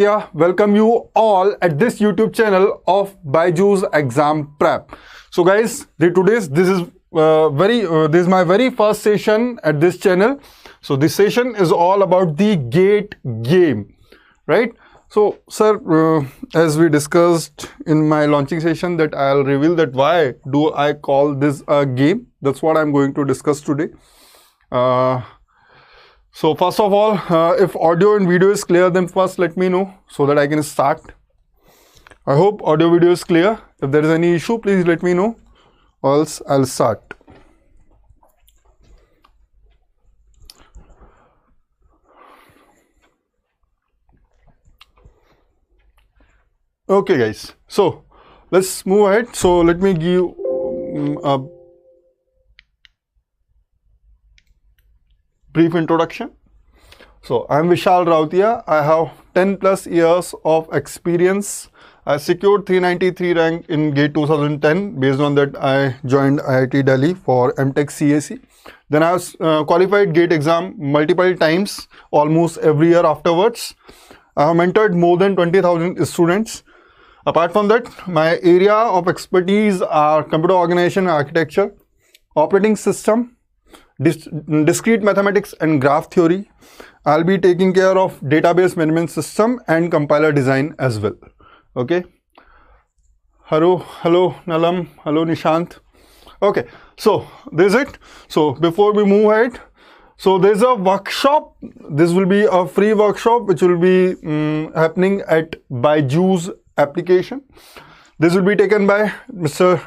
Yeah, welcome you all at this YouTube channel of BYJU'S exam prep. So guys, this is my very first session at this channel. So this session is all about the GATE game, right? So sir, as we discussed in my launching session, that I'll reveal that why do I call this a game. That's what I'm going to discuss today. So first of all, if audio and video is clear, then first let me know so that I can start. I hope audio video is clear. If there is any issue, please let me know, or else I'll start. Okay guys, so let's move ahead. So let me give a brief introduction. So I'm Vishal Rautia. I have 10 plus years of experience. I secured 393 rank in GATE 2010. Based on that, I joined IIT Delhi for MTech CSE. Then I was qualified GATE exam multiple times, almost every year afterwards. I have mentored more than 20,000 students. Apart from that, my area of expertise are computer organization and architecture, operating system, discrete mathematics and graph theory. I'll be taking care of database management system and compiler design as well. Okay. Hello Nalam, hello Nishant. Okay, so this is it. So before we move ahead, so there's a workshop. This will be a free workshop which will be happening at BYJU'S application. This will be taken by Mr.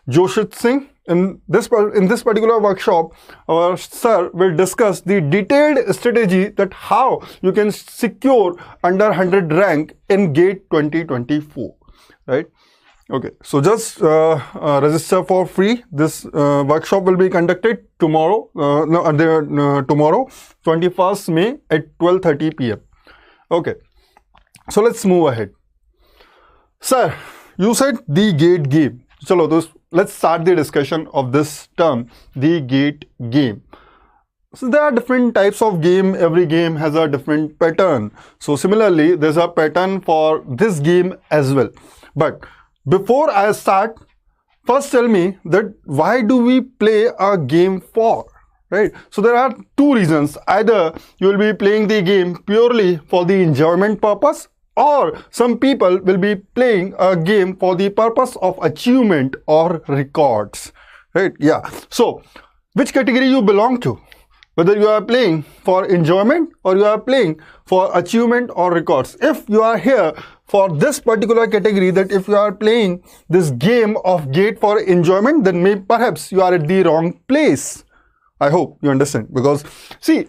Joshit Singh. In this particular workshop, our sir will discuss the detailed strategy that how you can secure under 100 rank in GATE 2024, right? Okay, so just register for free. This workshop will be conducted tomorrow, tomorrow 21st May at 12:30 p.m. Okay, so let's move ahead. Sir, you said the GATE game. Chalo, let's start the discussion of this term, the GATE game. So there are different types of game. Every game has a different pattern. So similarly, there's a pattern for this game as well. But before I start, first tell me that why do we play a game for, right? So there are two reasons. Either you will be playing the game purely for the enjoyment purpose, or some people will be playing a game for the purpose of achievement or records, right? Yeah. So which category you belong to? Whether you are playing for enjoyment or you are playing for achievement or records. If you are here for this particular category, that if you are playing this game of GATE for enjoyment, then perhaps you are at the wrong place. I hope you understand, because see,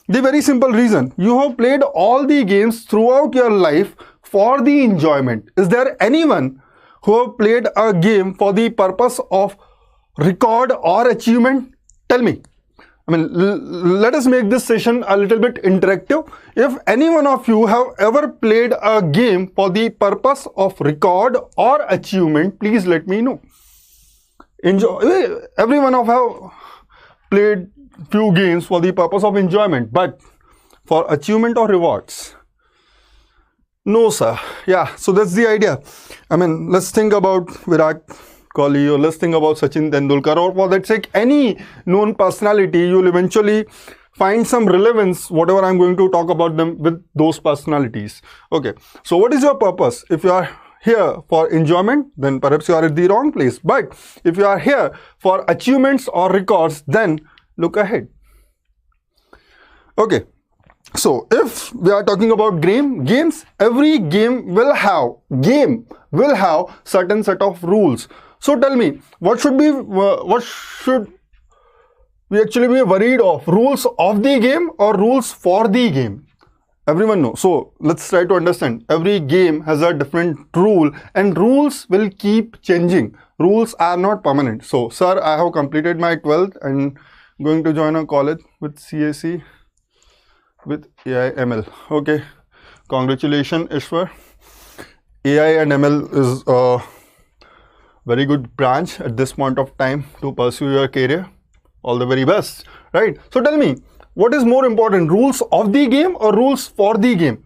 the very simple reason, you have played all the games throughout your life for the enjoyment. Is there anyone who have played a game for the purpose of record or achievement? Tell me. I mean, let us make this session a little bit interactive. If any one of you have ever played a game for the purpose of record or achievement, please let me know. Every one of you have played few games for the purpose of enjoyment, but for achievement or rewards? No, sir. Yeah, so that's the idea. I mean, let's think about Virat Kohli, or let's think about Sachin Tendulkar, or for that sake, any known personality. You'll eventually find some relevance, whatever I'm going to talk about them, with those personalities. Okay, so what is your purpose? If you are here for enjoyment, then perhaps you are at the wrong place. But if you are here for achievements or records, then look ahead. Okay, so if we are talking about games, every game will have certain set of rules. So tell me, what should we actually be worried of? Rules of the game or rules for the game? Everyone knows. So let's try to understand. Every game has a different rule, and rules will keep changing. Rules are not permanent. So sir, I have completed my 12th and going to join a college with CSE with AI ML. Okay, congratulations, Ishwar. AI and ML is a very good branch at this point of time to pursue your career. All the very best, right? So tell me, what is more important, rules of the game or rules for the game?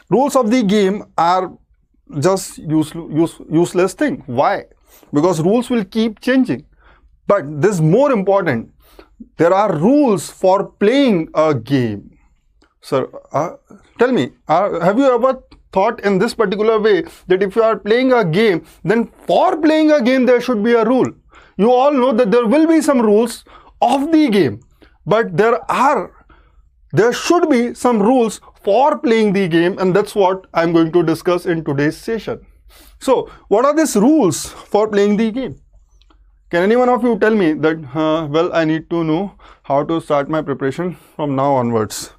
rules of the game are just useless thing. Why? Because rules will keep changing. But this is more important. There are rules for playing a game. Sir, tell me, have you ever thought in this particular way that if you are playing a game, then for playing a game there should be a rule? You all know that there will be some rules of the game, but there should be some rules for playing the game, and that's what I'm going to discuss in today's session. So, what are these rules for playing the game? Can any one of you tell me that, well, I need to know how to start my preparation from now onwards?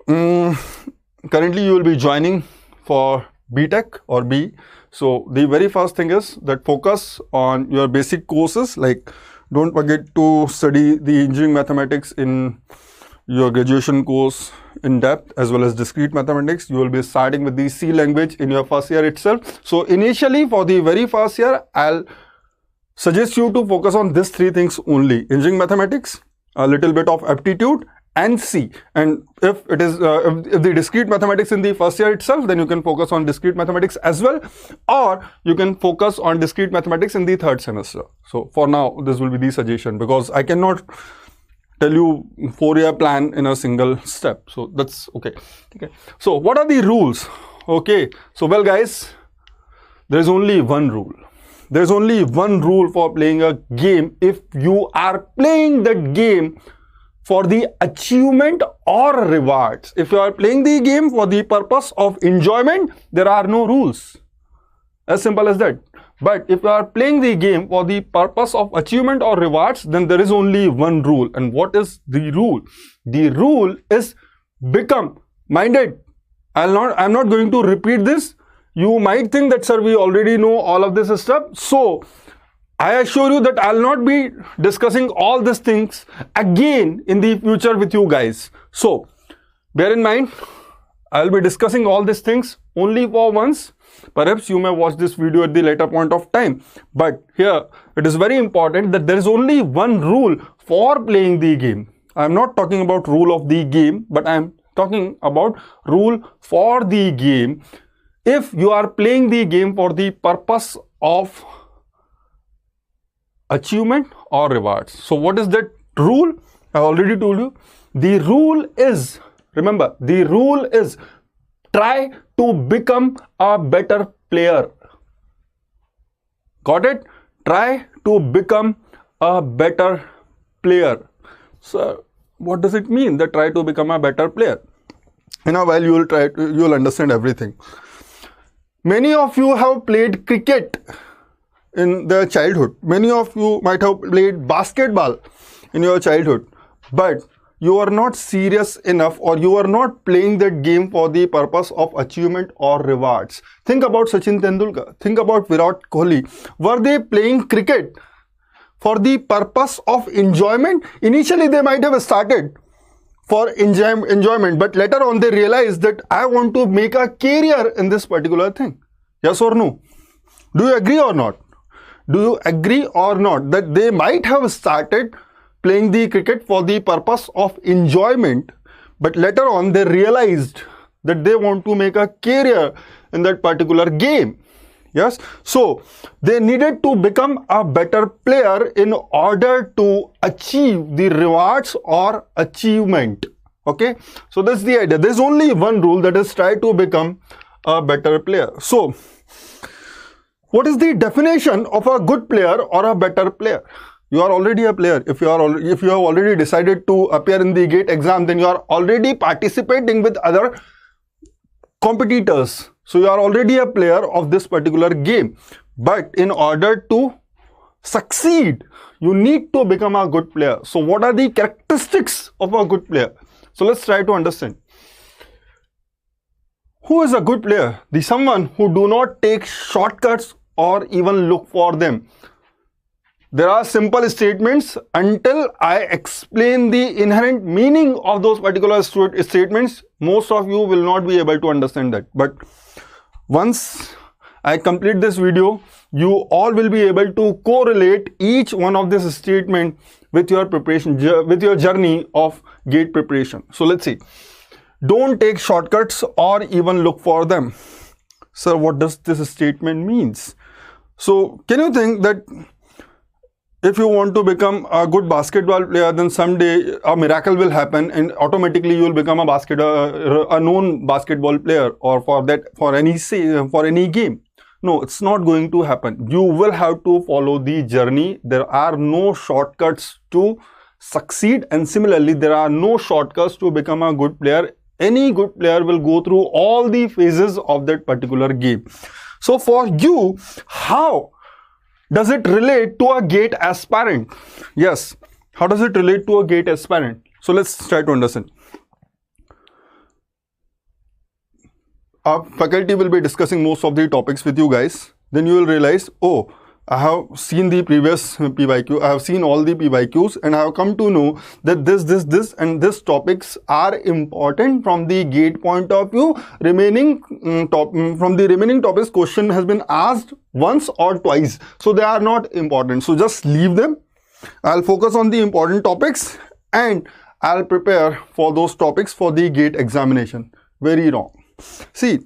Currently, you will be joining for B.Tech or B. So, the very first thing is that focus on your basic courses. Like, don't forget to study the engineering mathematics in your graduation course in depth, as well as discrete mathematics. You will be starting with the C language in your first year itself. So, initially, for the very first year, I'll suggest you to focus on these three things only: engineering mathematics, a little bit of aptitude, and C. And if it is if the discrete mathematics in the first year itself, then you can focus on discrete mathematics as well, or you can focus on discrete mathematics in the third semester. So for now, this will be the suggestion, because I cannot tell you 4-year plan in a single step. So that's okay. So what are the rules? Okay, so well guys, there is only one rule. There is only one rule for playing a game. If you are playing that game for the achievement or rewards, if you are playing the game for the purpose of enjoyment, there are no rules. As simple as that. But if you are playing the game for the purpose of achievement or rewards, then there is only one rule. And what is the rule? The rule is become minded. I'm not going to repeat this. You might think that, sir, we already know all of this stuff. So I assure you that I'll not be discussing all these things again in the future with you guys. So bear in mind, I'll be discussing all these things only for once. Perhaps you may watch this video at the later point of time. But here it is very important that there is only one rule for playing the game. I'm not talking about rule of the game, but I'm talking about rule for the game. If you are playing the game for the purpose of achievement or rewards. So what is that rule? I already told you. The rule is, remember, the rule is try to become a better player. Got it? Try to become a better player. So what does it mean that try to become a better player? In a while you will understand everything. Many of you have played cricket in their childhood. Many of you might have played basketball in your childhood, but you are not serious enough, or you are not playing that game for the purpose of achievement or rewards. Think about Sachin Tendulkar. Think about Virat Kohli. Were they playing cricket for the purpose of enjoyment? Initially, they might have started for enjoyment, but later on they realized that I want to make a career in this particular thing. Yes or no? Do you agree or not? Do you agree or not that they might have started playing the cricket for the purpose of enjoyment, but later on they realized that they want to make a career in that particular game? Yes, so they needed to become a better player in order to achieve the rewards or achievement. Okay, so that's the idea. There's only one rule, that is try to become a better player. So what is the definition of a good player or a better player? You are already a player. If you have already decided to appear in the GATE exam, then you are already participating with other competitors. So you are already a player of this particular game. But in order to succeed, you need to become a good player. So what are the characteristics of a good player? So let's try to understand. Who is a good player? The someone who do not take shortcuts or even look for them. There are simple statements. Until I explain the inherent meaning of those particular statements, most of you will not be able to understand that. But once I complete this video, you all will be able to correlate each one of this statement with your preparation, with your journey of GATE preparation. So let's see. Don't take shortcuts or even look for them. Sir, what does this statement means? So can you think that if you want to become a good basketball player, then someday a miracle will happen and automatically you will become a known basketball player, or for any game? No, it's not going to happen. You will have to follow the journey. There are no shortcuts to succeed, and similarly there are no shortcuts to become a good player. Any good player will go through all the phases of that particular game. So for you, how does it relate to a GATE aspirant? Yes, how does it relate to a GATE aspirant? So let's try to understand. Our faculty will be discussing most of the topics with you guys. Then you will realize, oh, I have seen the previous PYQ, I have seen all the PYQs, and I have come to know that this and this topics are important from the GATE point of view. From the remaining topics, question has been asked once or twice, so they are not important. So just leave them. I'll focus on the important topics and I'll prepare for those topics for the GATE examination. Very wrong. See,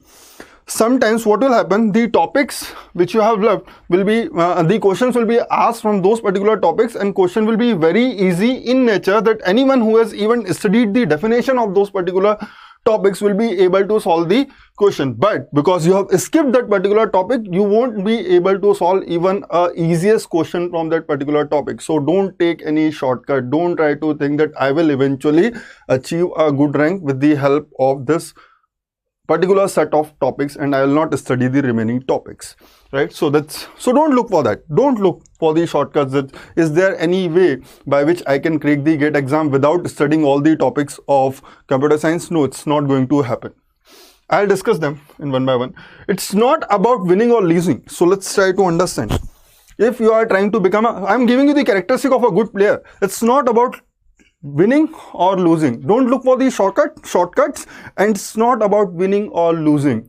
sometimes what will happen, the topics which you have left will be, the questions will be asked from those particular topics, and question will be very easy in nature, that anyone who has even studied the definition of those particular topics will be able to solve the question. But because you have skipped that particular topic, you won't be able to solve even a easiest question from that particular topic. So don't take any shortcut. Don't try to think that I will eventually achieve a good rank with the help of this particular set of topics and I will not study the remaining topics, right? So don't look for that. Don't look for the shortcuts. That is there any way by which I can crack the GATE exam without studying all the topics of computer science? No, it's not going to happen. I'll discuss them in one by one. It's not about winning or losing. So let's try to understand. If you are trying to become I'm giving you the characteristic of a good player. It's not about winning or losing. Don't look for the shortcuts, and it's not about winning or losing.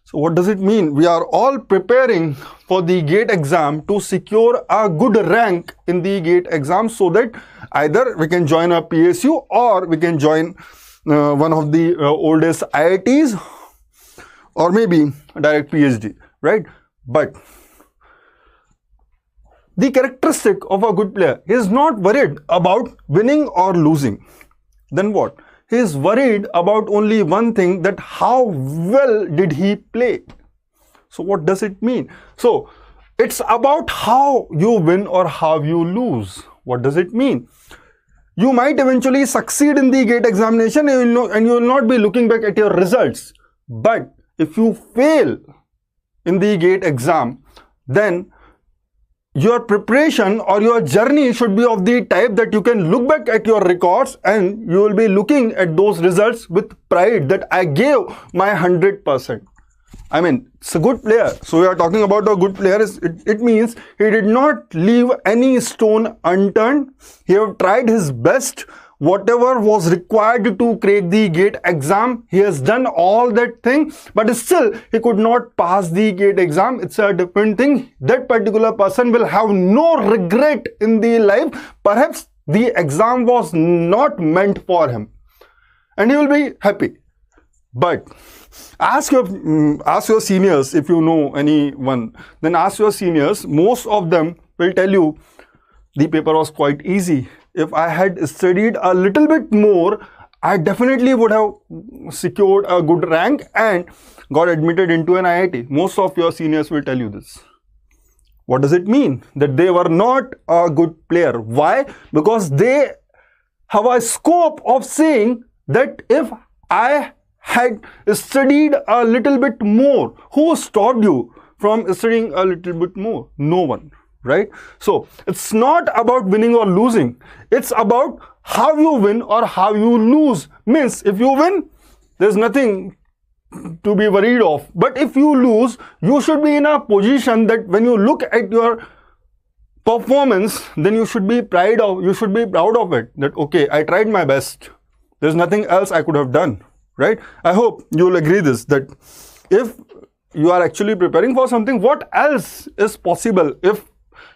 So what does it mean? We are all preparing for the GATE exam to secure a good rank in the GATE exam, so that either we can join a PSU or we can join one of the oldest IITs, or maybe direct PhD, right? But the characteristic of a good player, he is not worried about winning or losing. Then what? He is worried about only one thing, that how well did he play. So what does it mean? So it's about how you win or how you lose. What does it mean? You might eventually succeed in the GATE examination and you will not be looking back at your results. But if you fail in the GATE exam, then your preparation or your journey should be of the type that you can look back at your records and you will be looking at those results with pride, that I gave my 100%. I mean, it's a good player. So we are talking about a good player. It means he did not leave any stone unturned. He have tried his best. Whatever was required to crack the GATE exam, he has done all that thing, but still he could not pass the GATE exam. It's a different thing. That particular person will have no regret in the life. Perhaps the exam was not meant for him and he will be happy. But ask your seniors, if you know anyone, then ask your seniors. Most of them will tell you the paper was quite easy. If I had studied a little bit more, I definitely would have secured a good rank and got admitted into an IIT. Most of your seniors will tell you this. What does it mean? That they were not a good player. Why? Because they have a scope of saying that if I had studied a little bit more, who stopped you from studying a little bit more? No one. Right? So it's not about winning or losing. It's about how you win or how you lose. Means if you win, there's nothing to be worried of. But if you lose, you should be in a position that when you look at your performance, then you should be proud of it. That okay, I tried my best. There's nothing else I could have done. Right? I hope you will agree this, that if you are actually preparing for something, what else is possible? If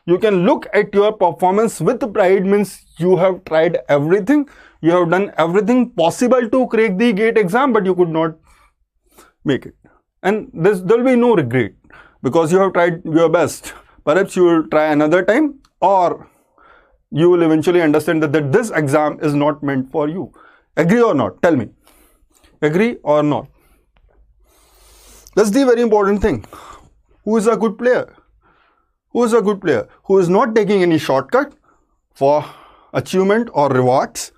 you can look at your performance with pride, means you have tried everything, You have done everything possible to crack the GATE exam, but you could not make it. And there will be no regret because you have tried your best. Perhaps you will try another time, or you will eventually understand that this exam is not meant for you. Agree or not? Tell me. Agree or not? That's the very important thing. Who is a good player? Who is a good player? Who is not taking any shortcut for achievement or rewards.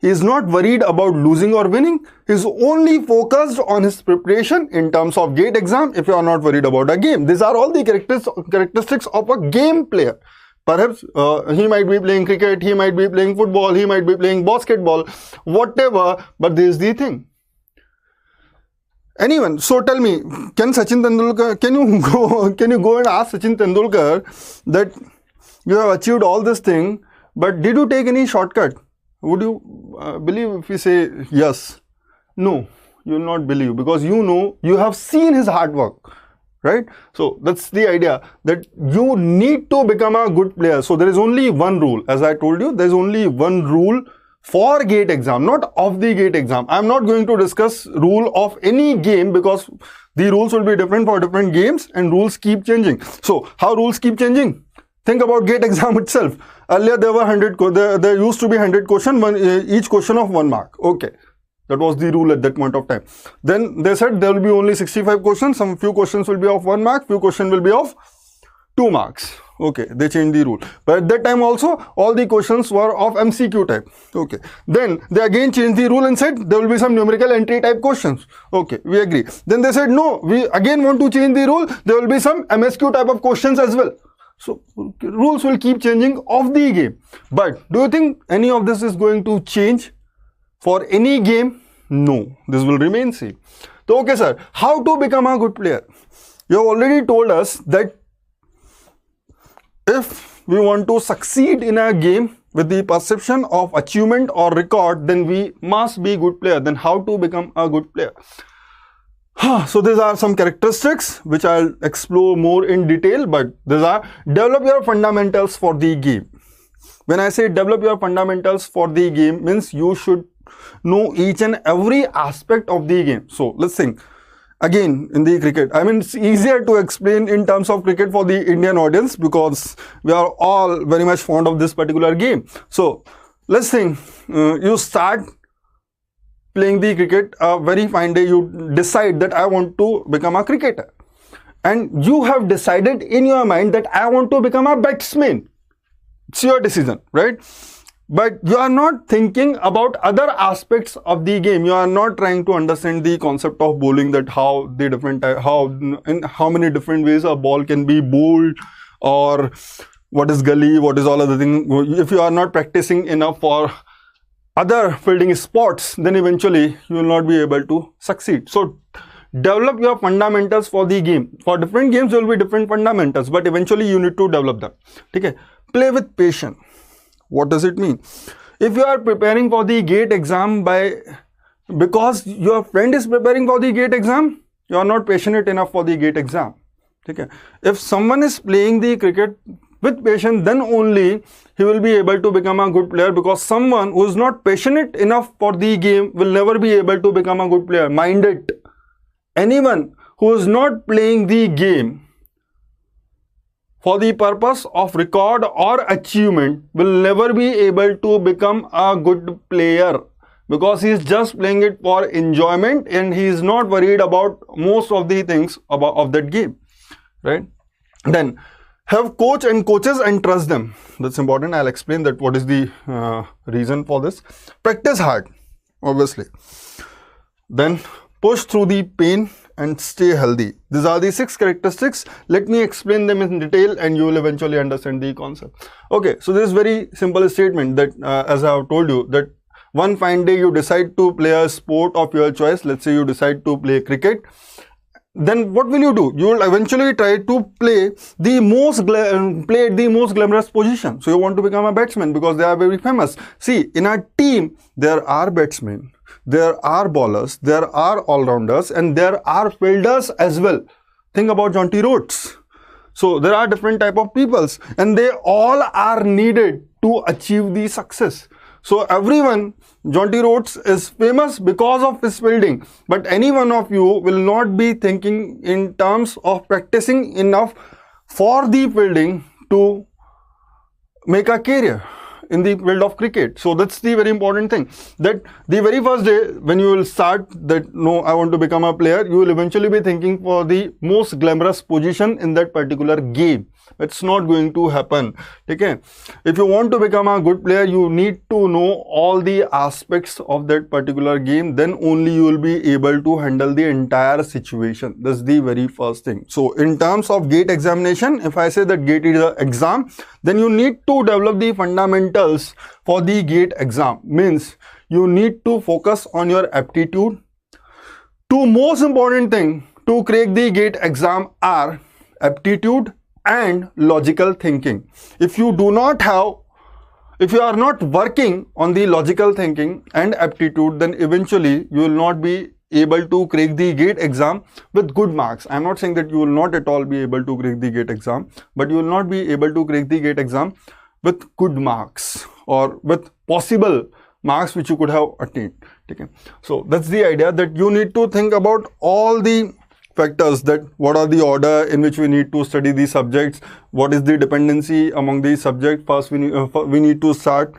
He is not worried about losing or winning. He is only focused on his preparation in terms of GATE exam if you are not worried about a game. These are all the characteristics of a game player. Perhaps he might be playing cricket, he might be playing football, he might be playing basketball, whatever, but this is the thing. Anyone, so tell me, can Sachin Tendulkar, can you go and ask Sachin Tendulkar that you have achieved all this thing, but did you take any shortcut? Would you believe if we say yes? No, you will not believe, because you know, you have seen his hard work, right? So that's the idea, that you need to become a good player. So there is only one rule, as I told you, there is only one rule for GATE exam, not of the GATE exam. I am not going to discuss rule of any game, because the rules will be different for different games and rules keep changing. So how rules keep changing? Think about GATE exam itself. Earlier there were 100, there used to be 100 questions, each question of 1 mark. Okay, that was the rule at that point of time. Then they said there will be only 65 questions, some few questions will be of 1 mark, few questions will be of 2 marks. Okay, they changed the rule. But at that time also, all the questions were of MCQ type. Okay, then they again changed the rule and said there will be some numerical entry type questions. Okay, we agree. Then they said no, we again want to change the rule, there will be some MSQ type of questions as well. So rules will keep changing of the game. But do you think any of this is going to change for any game? No, this will remain same. So okay sir, how to become a good player? You have already told us that if we want to succeed in a game with the perception of achievement or record, then we must be good player. Then how to become a good player? So these are some characteristics which I'll explore more in detail, but these are: develop your fundamentals for the game. When I say develop your fundamentals for the game, means you should know each and every aspect of the game. So let's think. Again, in the cricket, I mean, it's easier to explain in terms of cricket for the Indian audience because we are all very much fond of this particular game. So let's think, you start playing the cricket, a very fine day you decide that I want to become a cricketer, and you have decided in your mind that I want to become a batsman. It's your decision, right? But you are not thinking about other aspects of the game. You are not trying to understand the concept of bowling, that how the different in how many different ways a ball can be bowled, or what is gully, what is all other thing. If you are not practicing enough for other fielding sports, then eventually you will not be able to succeed. So develop your fundamentals for the game. For different games there will be different fundamentals, but eventually you need to develop them. Okay, play with patience. What does it mean? If you are preparing for the GATE exam because your friend is preparing for the GATE exam, you are not passionate enough for the GATE exam. Okay. If someone is playing the cricket with patience, then only he will be able to become a good player, because someone who is not passionate enough for the game will never be able to become a good player. Mind it. Anyone who is not playing the game for the purpose of record or achievement will never be able to become a good player, because he is just playing it for enjoyment and he is not worried about most of the things of that game, right? Then have coach and coaches and trust them. That's important. I'll explain that what is the reason for this. Practice hard, obviously. Then push through the pain and stay healthy. These are the 6 characteristics. Let me explain them in detail and you will eventually understand the concept. Okay, so this is very simple statement that as I have told you, that one fine day you decide to play a sport of your choice. Let's say you decide to play cricket. Then what will you do? You will eventually try to play the most glamorous position. So you want to become a batsman because they are very famous. See, in our team there are batsmen, there are bowlers, there are all-rounders, and there are fielders as well. Think about Jonty Rhodes. So there are different type of peoples and they all are needed to achieve the success. So everyone, Jonty Rhodes is famous because of his fielding, but any one of you will not be thinking in terms of practicing enough for the fielding to make a career in the field of cricket. So that's the very important thing, that the very first day when you will start that, no, I want to become a player, you will eventually be thinking for the most glamorous position in that particular game. It's not going to happen. Okay? If you want to become a good player, you need to know all the aspects of that particular game. Then only you will be able to handle the entire situation. That's the very first thing. So in terms of GATE examination, if I say that GATE is an exam, then you need to develop the fundamentals for the GATE exam. Means you need to focus on your aptitude. Two most important things to crack the GATE exam are aptitude and logical thinking. If you do not have, if you are not working on the logical thinking and aptitude, then eventually you will not be able to crack the GATE exam with good marks. I am not saying that you will not at all be able to crack the GATE exam, but you will not be able to crack the GATE exam with good marks or with possible marks which you could have attained. Okay. So that's the idea, that you need to think about all the factors, that what are the order in which we need to study these subjects, what is the dependency among these subjects. First we need to start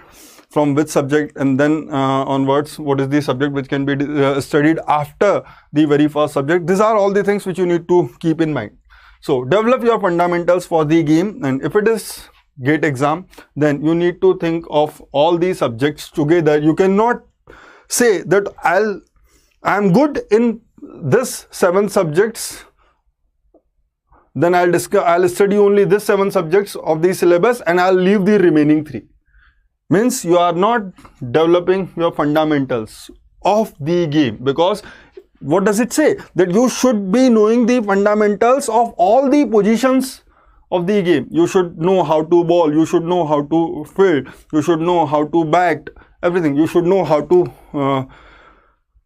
from which subject, and then onwards what is the subject which can be studied after the very first subject. These are all the things which you need to keep in mind. So develop your fundamentals for the game, and if it is GATE exam, then you need to think of all these subjects together. You cannot say that I'm good in this 7 subjects, then I'll study only this 7 subjects of the syllabus and I'll leave the remaining 3. Means you are not developing your fundamentals of the game, because what does it say? That you should be knowing the fundamentals of all the positions of the game. You should know how to bowl, you should know how to field, you should know how to bat, everything. You should know how to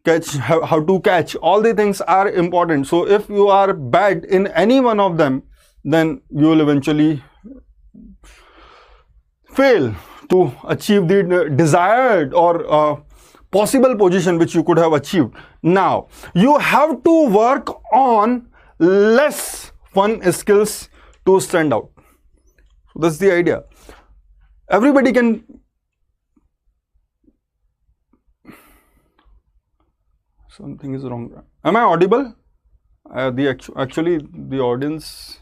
how to catch. All the things are important. So if you are bad in any one of them, then you will eventually fail to achieve the desired or possible position which you could have achieved. Now you have to work on less fun skills to stand out. So that's the idea. Everybody can. Something is wrong. Am I audible? Actually the audience.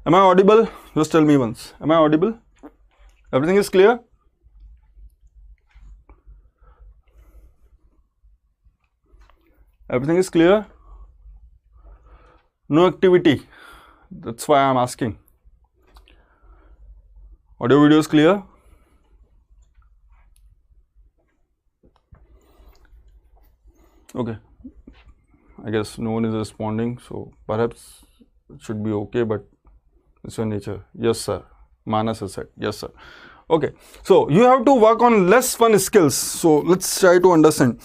Am I audible? Just tell me once. Am I audible? Everything is clear? Everything is clear? No activity. That's why I'm asking. Audio video is clear? Okay, I guess no one is responding, so perhaps it should be okay, but it's your nature. Yes sir, Manas has said, yes sir. Okay, so you have to work on less fun skills. So let's try to understand.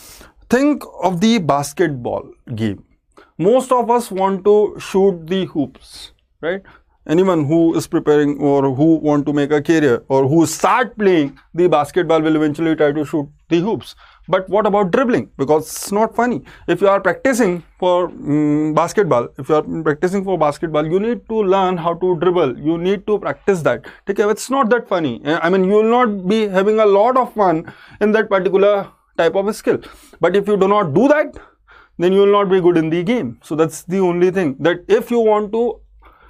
Think of the basketball game. Most of us want to shoot the hoops, right? Anyone who is preparing or who want to make a career or who start playing the basketball will eventually try to shoot the hoops. But what about dribbling? Because it's not funny. If you are practicing for basketball, you need to learn how to dribble. You need to practice that. Okay, it's not that funny. I mean, you will not be having a lot of fun in that particular type of a skill. But if you do not do that, then you will not be good in the game. So that's the only thing, that if you want to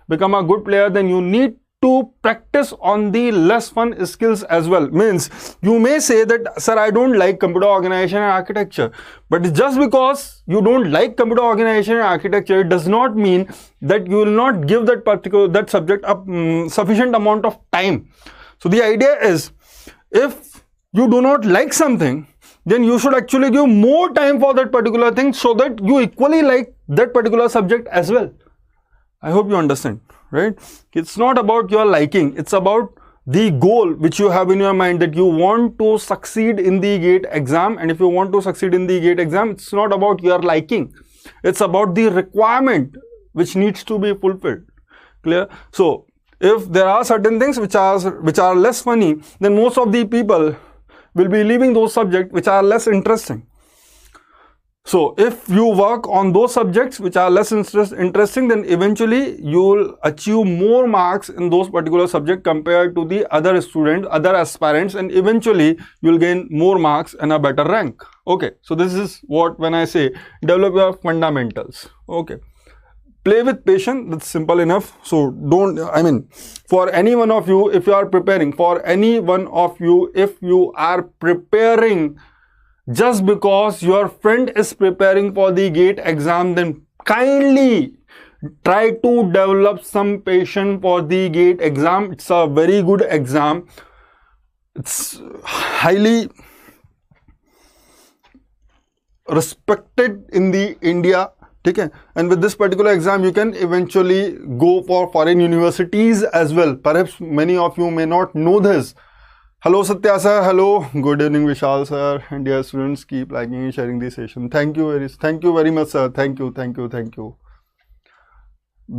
become a good player, then you need to practice on the less fun skills as well. Means you may say that, sir, I don't like computer organization and architecture. But just because you don't like computer organization and architecture, it does not mean that you will not give that subject a sufficient amount of time. So the idea is, if you do not like something, then you should actually give more time for that particular thing so that you equally like that particular subject as well. I hope you understand, right? It's not about your liking, it's about the goal which you have in your mind, that you want to succeed in the GATE exam. And if you want to succeed in the GATE exam, it's not about your liking, it's about the requirement which needs to be fulfilled. Clear? So if there are certain things which are less funny, then most of the people will be leaving those subjects which are less interesting. So if you work on those subjects which are less interesting, then eventually you will achieve more marks in those particular subjects compared to the other students, other aspirants, and eventually you will gain more marks and a better rank. Okay, so this is what when I say develop your fundamentals. Okay, play with patience, that's simple enough. So don't, I mean, for any one of you, if you are preparing, for any one of you, if you are preparing just because your friend is preparing for the GATE exam, then kindly try to develop some patience for the GATE exam. It's a very good exam. It's highly respected in the India. Okay? And with this particular exam, you can eventually go for foreign universities as well. Perhaps many of you may not know this. Hello Satya sir, hello, good evening Vishal sir, and dear students, keep liking and sharing this session. Thank you very much sir, thank you.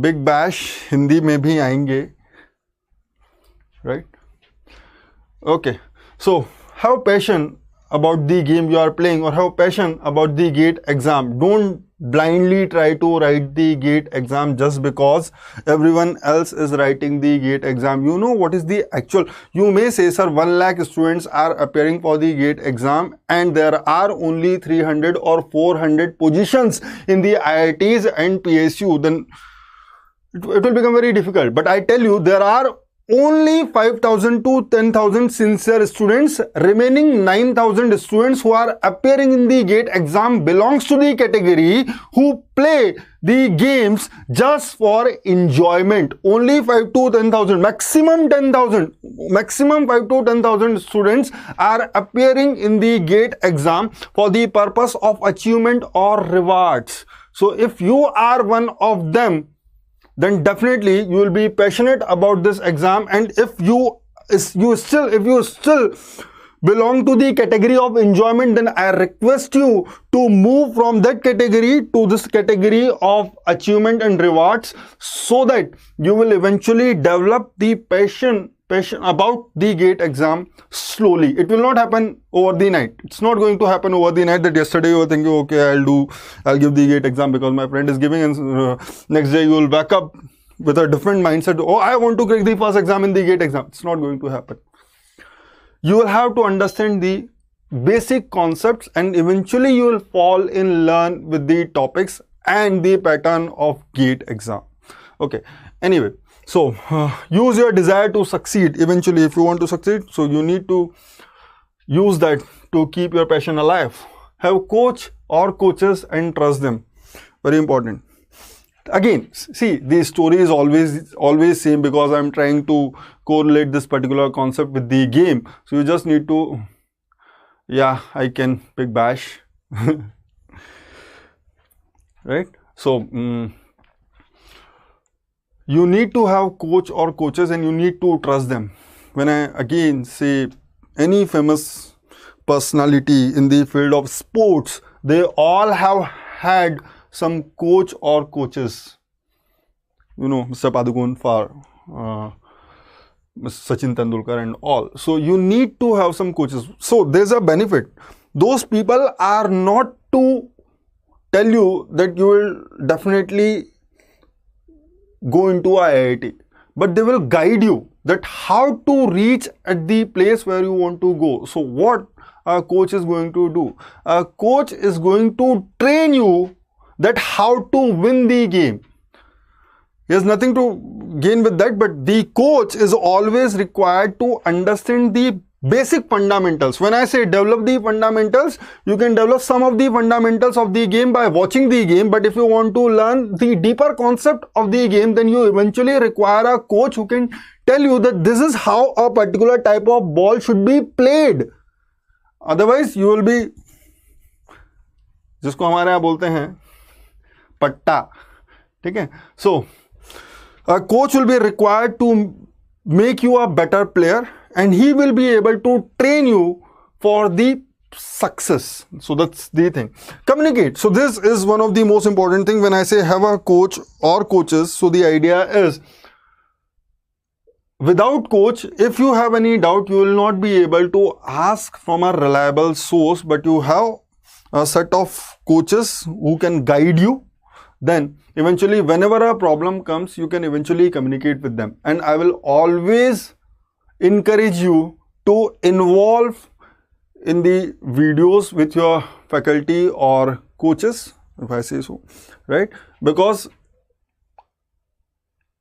Big bash Hindi में भी आएंगे, right? Okay, so have passion about the game you are playing, or have passion about the GATE exam. Don't blindly try to write the GATE exam just because everyone else is writing the GATE exam. You know what is the actual, you may say sir 1 lakh students are appearing for the GATE exam and there are only 300 or 400 positions in the IITs and PSU, then it will become very difficult. But I tell you, there are only 5,000 to 10,000 sincere students. Remaining 9,000 students who are appearing in the GATE exam belongs to the category who play the games just for enjoyment. Only 5 to 10,000, maximum 10,000, maximum 5 to 10,000 students are appearing in the GATE exam for the purpose of achievement or rewards. So if you are one of them, then definitely you will be passionate about this exam. And if you still belong to the category of enjoyment, then I request you to move from that category to this category of achievement and rewards, so that you will eventually develop the passion about the GATE exam slowly. It will not happen over the night. It's not going to happen over the night that yesterday you were thinking, okay, I'll give the GATE exam because my friend is giving, and next day you will wake up with a different mindset. Oh, I want to crack the first exam in the GATE exam. It's not going to happen. You will have to understand the basic concepts and eventually you will fall in learn with the topics and the pattern of GATE exam. Okay. Anyway. So, use your desire to succeed eventually if you want to succeed. So, you need to use that to keep your passion alive. Have coach or coaches and trust them. Very important. Again, see, the story is always same because I am trying to correlate this particular concept with the game. So, you just need to, yeah, I can pick bash. Right? So, you need to have coach or coaches and you need to trust them. When I again say any famous personality in the field of sports, they all have had some coach or coaches. You know, Mr. Padukone for Sachin Tendulkar and all. So you need to have some coaches. So there's a benefit. Those people are not to tell you that you will definitely go into IIT, but they will guide you that how to reach at the place where you want to go. So what a coach is going to do? A coach is going to train you that how to win the game. He has nothing to gain with that, but the coach is always required to understand the basic fundamentals. When I say develop the fundamentals, you can develop some of the fundamentals of the game by watching the game, but if you want to learn the deeper concept of the game, then you eventually require a coach who can tell you that this is how a particular type of ball should be played. Otherwise you will be, जिसको हमारे यहाँ बोलते हैं पट्टा, ठीक है? So a coach will be required to make you a better player and he will be able to train you for the success. So that's the thing. Communicate. So this is one of the most important thing when I say have a coach or coaches. So the idea is without coach, if you have any doubt, you will not be able to ask from a reliable source, but you have a set of coaches who can guide you. Then eventually whenever a problem comes, you can eventually communicate with them. And I will always encourage you to involve in the videos with your faculty or coaches, if I say so, right? Because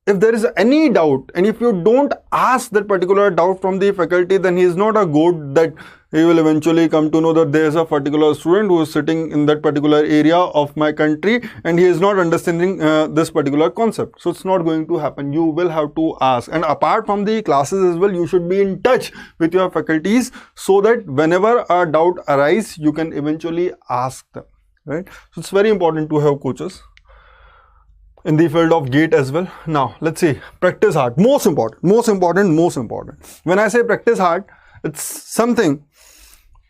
if there is any doubt, and if you don't ask that particular doubt from the faculty, then he is not a god that he will eventually come to know that there is a particular student who is sitting in that particular area of my country and he is not understanding this particular concept. So it's not going to happen. You will have to ask. And apart from the classes as well, you should be in touch with your faculties so that whenever a doubt arises, you can eventually ask them, right? So it's very important to have coaches in the field of GATE as well. Now let's see, practice hard, most important. When I say practice hard, it's something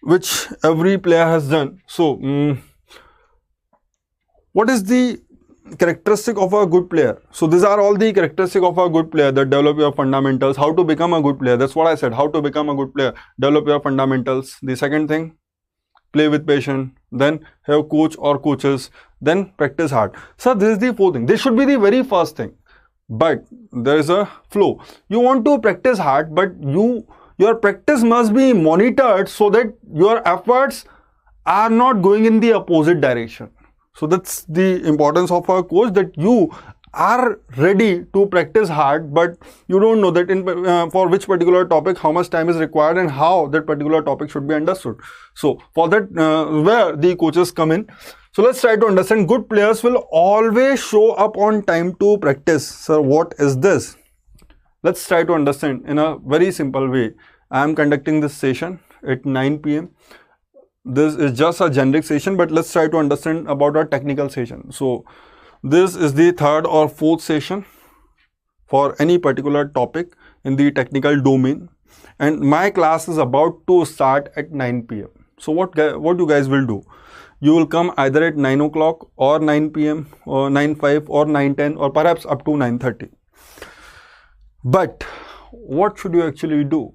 which every player has done. So what is the characteristic of a good player? So these are all the characteristics of a good player that develop your fundamentals. How to become a good player? That's what I said, how to become a good player. Develop your fundamentals. The second thing, play with passion, then have coach or coaches, then practice hard. So this is the fourth thing. This should be the very first thing, but there is a flow. You want to practice hard, but your practice must be monitored so that your efforts are not going in the opposite direction. So that's the importance of a coach, that you are ready to practice hard, but you don't know that for which particular topic how much time is required and how that particular topic should be understood. So for that, where the coaches come in. So let's try to understand. Good players will always show up on time to practice. So what is this? Let's try to understand in a very simple way. I am conducting this session at 9 p.m. This is just a generic session, but let's try to understand about our technical session. So this is the third or fourth session for any particular topic in the technical domain, and my class is about to start at 9 p.m. So what you guys will do? You will come either at 9 o'clock or 9 p.m. or 9:05 or 9:10 or perhaps up to 9:30. But what should you actually do?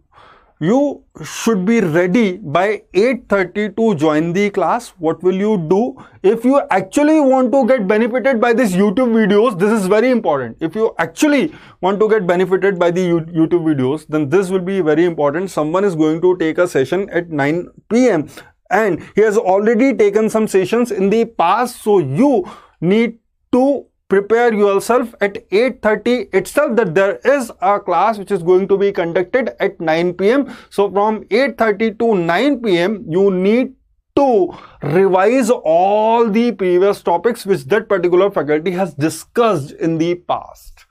You should be ready by 8:30 to join the class. What will you do? If you actually want to get benefited by these YouTube videos, this is very important. If you actually want to get benefited by the YouTube videos, then this will be very important. Someone is going to take a session at 9 p.m. and he has already taken some sessions in the past. So you need to prepare yourself at 8:30 itself that there is a class which is going to be conducted at 9 p.m. So from 8:30 to 9 p.m. you need to revise all the previous topics which that particular faculty has discussed in the past.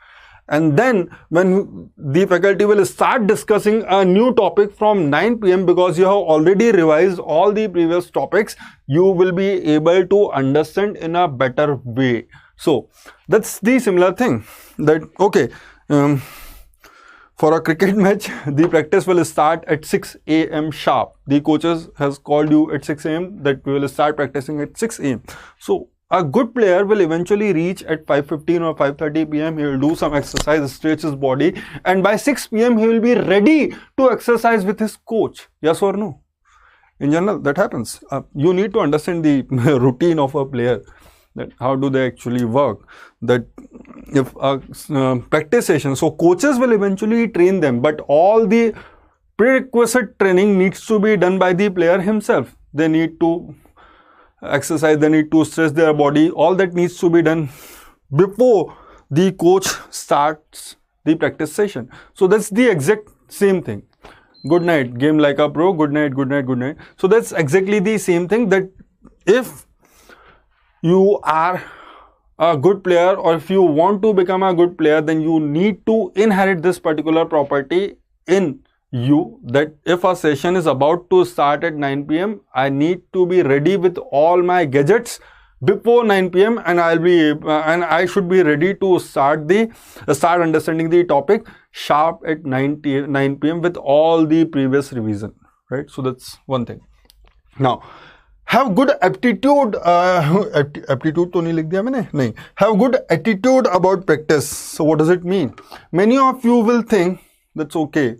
And then when the faculty will start discussing a new topic from 9 p.m. because you have already revised all the previous topics, you will be able to understand in a better way. So that's the similar thing that, okay, for a cricket match, the practice will start at 6 a.m. sharp. The coaches has called you at 6 a.m. that we will start practicing at 6 a.m. So a good player will eventually reach at 5:15 or 5:30 p.m. He will do some exercise, stretch his body, and by 6 p.m. he will be ready to exercise with his coach. Yes or no? In general, that happens. You need to understand the routine of a player, that how do they actually work, that if a practice session, so coaches will eventually train them, but all the prerequisite training needs to be done by the player himself. They need to exercise, they need to stretch their body, all that needs to be done before the coach starts the practice session. So that's the exact same thing. Good night, game like a pro, good night, good night, good night. So that's exactly the same thing, that if you are a good player or if you want to become a good player, then you need to inherit this particular property in you, that if a session is about to start at 9 p.m. I need to be ready with all my gadgets before 9 p.m. and I should be ready to start understanding the topic sharp at 9 p.m. with all the previous revision, right? So that's one thing. Now have good aptitude, aptitude to nahi likh diya maine? Nahi. Have good attitude about practice. So what does it mean? Many of you will think that's okay.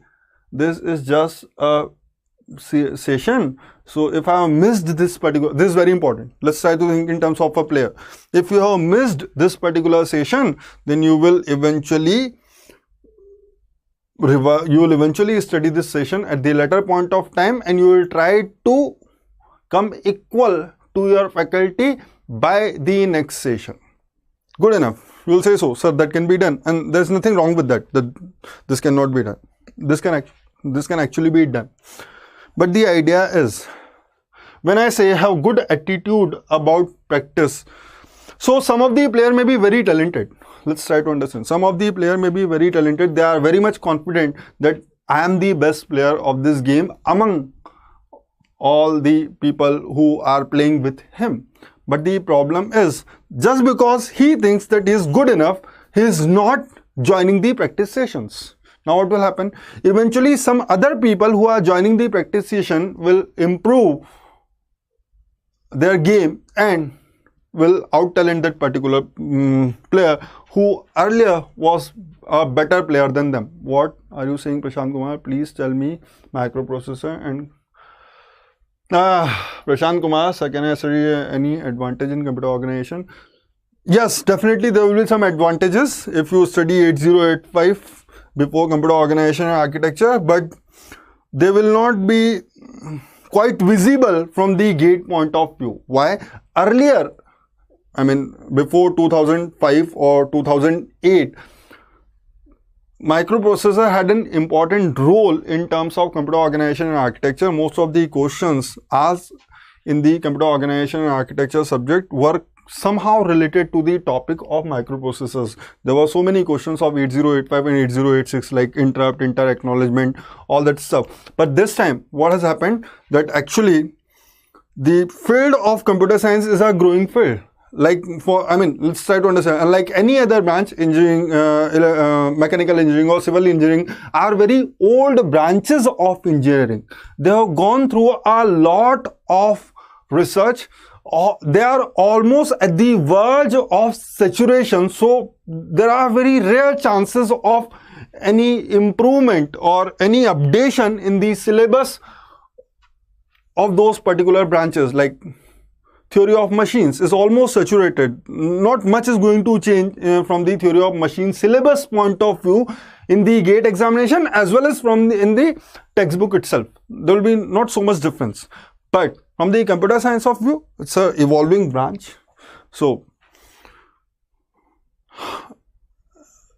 This is just a session. So if I have missed this particular, this is very important. Let's try to think in terms of a player. If you have missed this particular session, then you will eventually study this session at the later point of time, and you will try to come equal to your faculty by the next session. Good enough. You will say so, sir, that can be done, and there's nothing wrong with that. This cannot be done. This can actually be done. But the idea is, when I say have good attitude about practice, so some of the player may be very talented. Let's try to understand. Some of the player may be very talented. They are very much confident that I am the best player of this game among all the people who are playing with him. But the problem is, just because he thinks that he is good enough, he is not joining the practice sessions. Now what will happen? Eventually some other people who are joining the practice session will improve their game and will out-talent that particular player who earlier was a better player than them. What are you saying, Prashant Kumar? Please tell me microprocessor and Prashant Kumar, sir, can I study any advantage in computer organization? Yes, definitely there will be some advantages if you study 8085 before computer organization and architecture, but they will not be quite visible from the gate point of view. Why? Earlier, I mean before 2005 or 2008, microprocessor had an important role in terms of computer organization and architecture. Most of the questions asked in the computer organization and architecture subject were somehow related to the topic of microprocessors. There were so many questions of 8085 and 8086 like interrupt, inter-acknowledgement, all that stuff. But this time what has happened, that actually the field of computer science is a growing field. Like let's try to understand, unlike any other branch, engineering, mechanical engineering or civil engineering are very old branches of engineering. They have gone through a lot of research. They are almost at the verge of saturation, so there are very rare chances of any improvement or any updation in the syllabus of those particular branches. Like theory of machines is almost saturated. Not much is going to change from the theory of machine syllabus point of view in the gate examination as well as from in the textbook itself. There will be not so much difference. But from the computer science of view, it's an evolving branch. So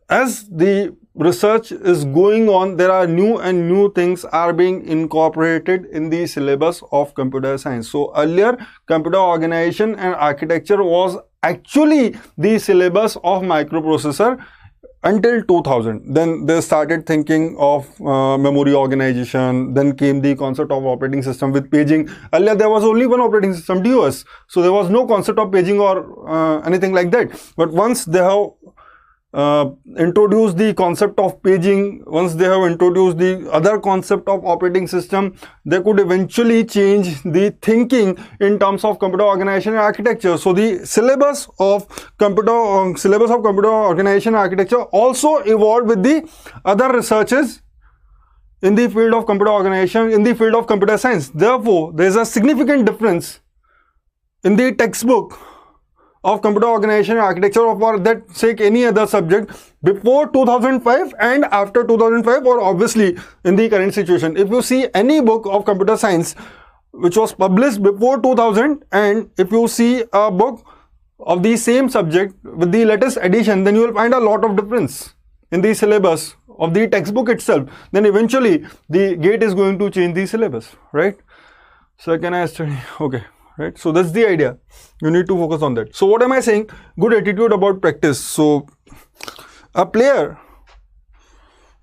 as the research is going on, there are new things are being incorporated in the syllabus of computer science. So earlier, computer organization and architecture was actually the syllabus of microprocessor until 2000. Then they started thinking of memory organization. Then came the concept of operating system with paging. Earlier there was only one operating system, DOS, so there was no concept of paging or anything like that. But once they have introduced the concept of paging, once they have introduced the other concept of operating system, they could eventually change the thinking in terms of computer organization and architecture. So the syllabus of computer organization and architecture also evolved with the other researches in the field of computer organization, in the field of computer science. Therefore, there is a significant difference in the textbook of computer organization and architecture, or for that sake any other subject, before 2005 and after 2005, or obviously in the current situation. If you see any book of computer science which was published before 2000, and if you see a book of the same subject with the latest edition, then you will find a lot of difference in the syllabus of the textbook itself. Then eventually the gate is going to change the syllabus, right? So can I study? Okay. Right, so that's the idea. You need to focus on that. So what am I saying? Good attitude about practice. So a player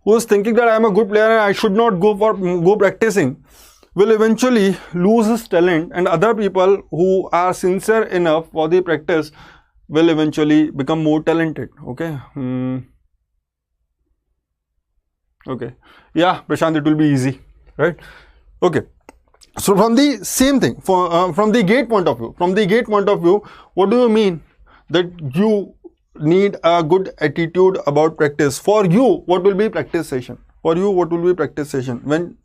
who is thinking that I am a good player and I should not go practicing will eventually lose his talent, and other people who are sincere enough for the practice will eventually become more talented. Okay. Okay. Yeah, Prashant, it will be easy, right? Okay. So from the same thing, from the gate point of view, what do you mean that you need a good attitude about practice? For you, what will be practice session? For you, what will be practice session? When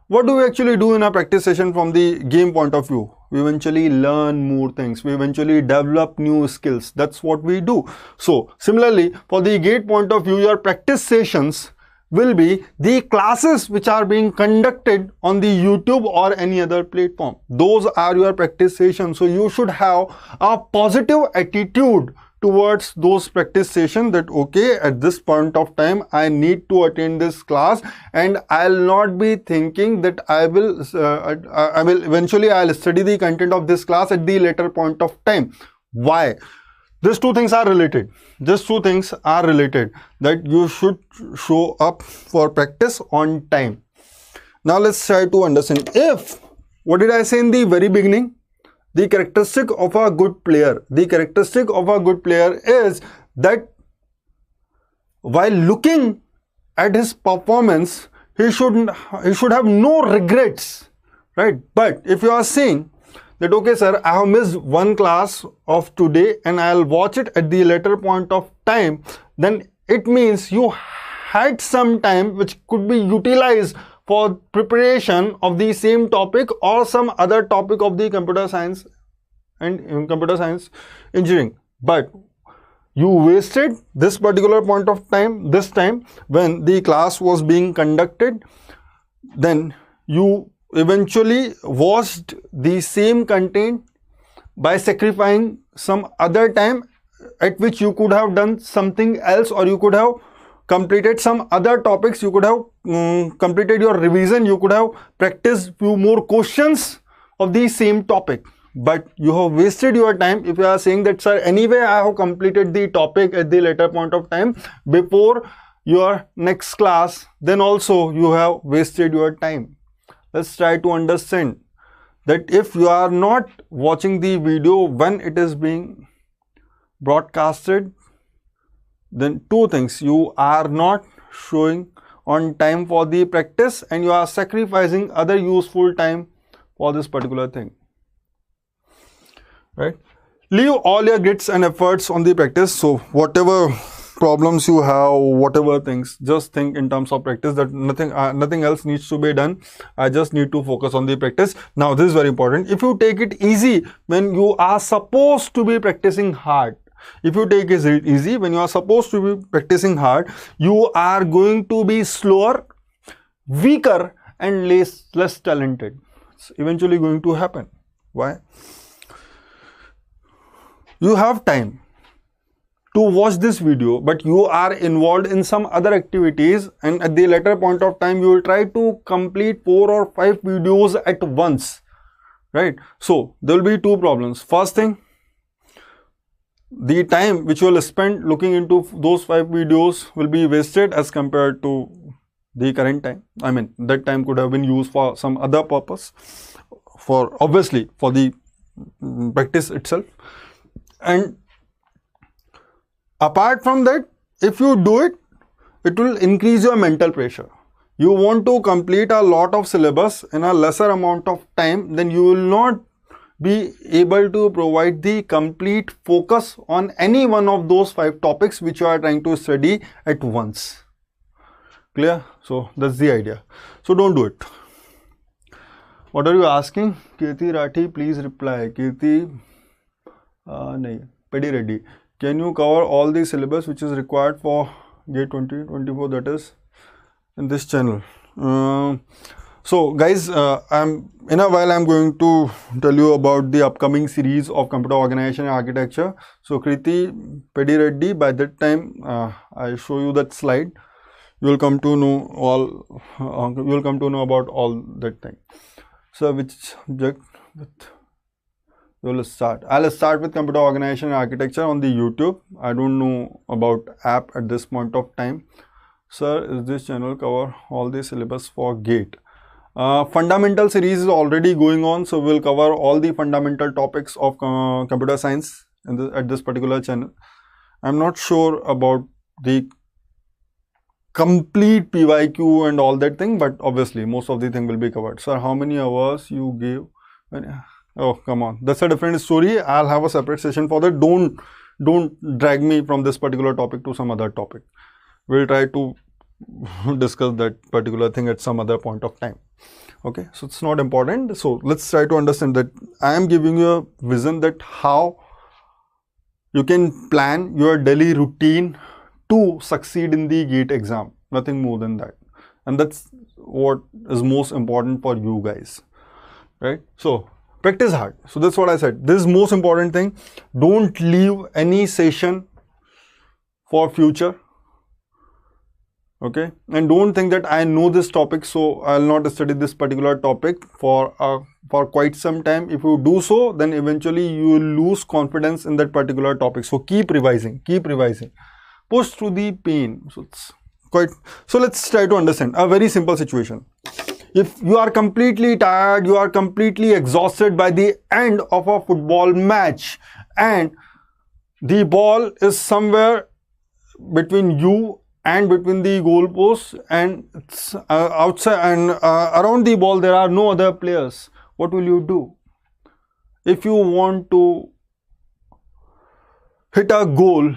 what do we actually do in a practice session from the game point of view? We eventually learn more things. We eventually develop new skills. That's what we do. So similarly, for the GATE point of view, your practice sessions will be the classes which are being conducted on the YouTube or any other platform. Those are your practice sessions. So you should have a positive attitude towards those practice sessions, that okay, at this point of time I need to attend this class, and I'll not be thinking that I will eventually I'll study the content of this class at the later point of time. Why? These two things are related. These two things are related, that you should show up for practice on time. Now let's try to understand. If, what did I say in the very beginning? The characteristic of a good player. The characteristic of a good player is that while looking at his performance, he should have no regrets, right? But if you are saying that okay sir, I have missed one class of today and I'll watch it at the later point of time, then it means you had some time which could be utilized for preparation of the same topic or some other topic of the computer science and computer science engineering. But you wasted this particular point of time, this time when the class was being conducted, then you eventually watched the same content by sacrificing some other time at which you could have done something else, or you could have completed some other topics, you could have completed your revision, you could have practiced few more questions of the same topic. But you have wasted your time if you are saying that sir, anyway I have completed the topic at the later point of time before your next class, then also you have wasted your time. Let's try to understand that if you are not watching the video when it is being broadcasted, then two things: you are not showing on time for the practice and you are sacrificing other useful time for this particular thing, right? Leave all your grits and efforts on the practice. So whatever problems you have, whatever things, just think in terms of practice, that nothing else needs to be done. I just need to focus on the practice. Now this is very important. If you take it easy when you are supposed to be practicing hard, if you take it easy when you are supposed to be practicing hard, you are going to be slower, weaker and less talented. It's eventually going to happen. Why? You have time to watch this video, but you are involved in some other activities, and at the later point of time you will try to complete 4 or 5 videos at once, right? So there will be two problems. First thing, the time which you will spend looking into those 5 videos will be wasted as compared to the current time. I mean, that time could have been used for some other purpose, for obviously for the practice itself. And apart from that, if you do it, it will increase your mental pressure. You want to complete a lot of syllabus in a lesser amount of time, then you will not be able to provide the complete focus on any one of those 5 topics which you are trying to study at once. Clear? So that's the idea. So don't do it. What are you asking? Kirti Rathi, please reply. Kirti, Pedi Reddy. Can you cover all the syllabus which is required for GATE 2024, that is in this channel? So guys, in a while I'm going to tell you about the upcoming series of computer organization and architecture. So Kriti, Pedi Reddy, by that time I show you that slide, you will come to know all, you will come to know about all that thing. So which subject with we'll start? I'll start with computer organization and architecture on the YouTube. I don't know about app at this point of time. Sir, is this channel cover all the syllabus for GATE? Fundamental series is already going on, so we'll cover all the fundamental topics of computer science at this particular channel. I'm not sure about the complete PYQ and all that thing, but obviously most of the thing will be covered. Sir, how many hours you gave? Oh, come on, that's a different story. I'll have a separate session for that. Don't drag me from this particular topic to some other topic. We'll try to discuss that particular thing at some other point of time. Okay, so it's not important. So let's try to understand that I am giving you a vision that how you can plan your daily routine to succeed in the GATE exam, nothing more than that. And that's what is most important for you guys, right? So practice hard. So that's what I said. This is most important thing. Don't leave any session for future. Okay, and don't think that I know this topic, so I'll not study this particular topic for quite some time. If you do so, then eventually you will lose confidence in that particular topic. So keep revising, push through the pain. So it's quite, so let's try to understand a very simple situation. If you are completely tired, you are completely exhausted by the end of a football match, and the ball is somewhere between you and between the goalposts, and it's outside and around the ball there are no other players, what will you do? If you want to hit a goal,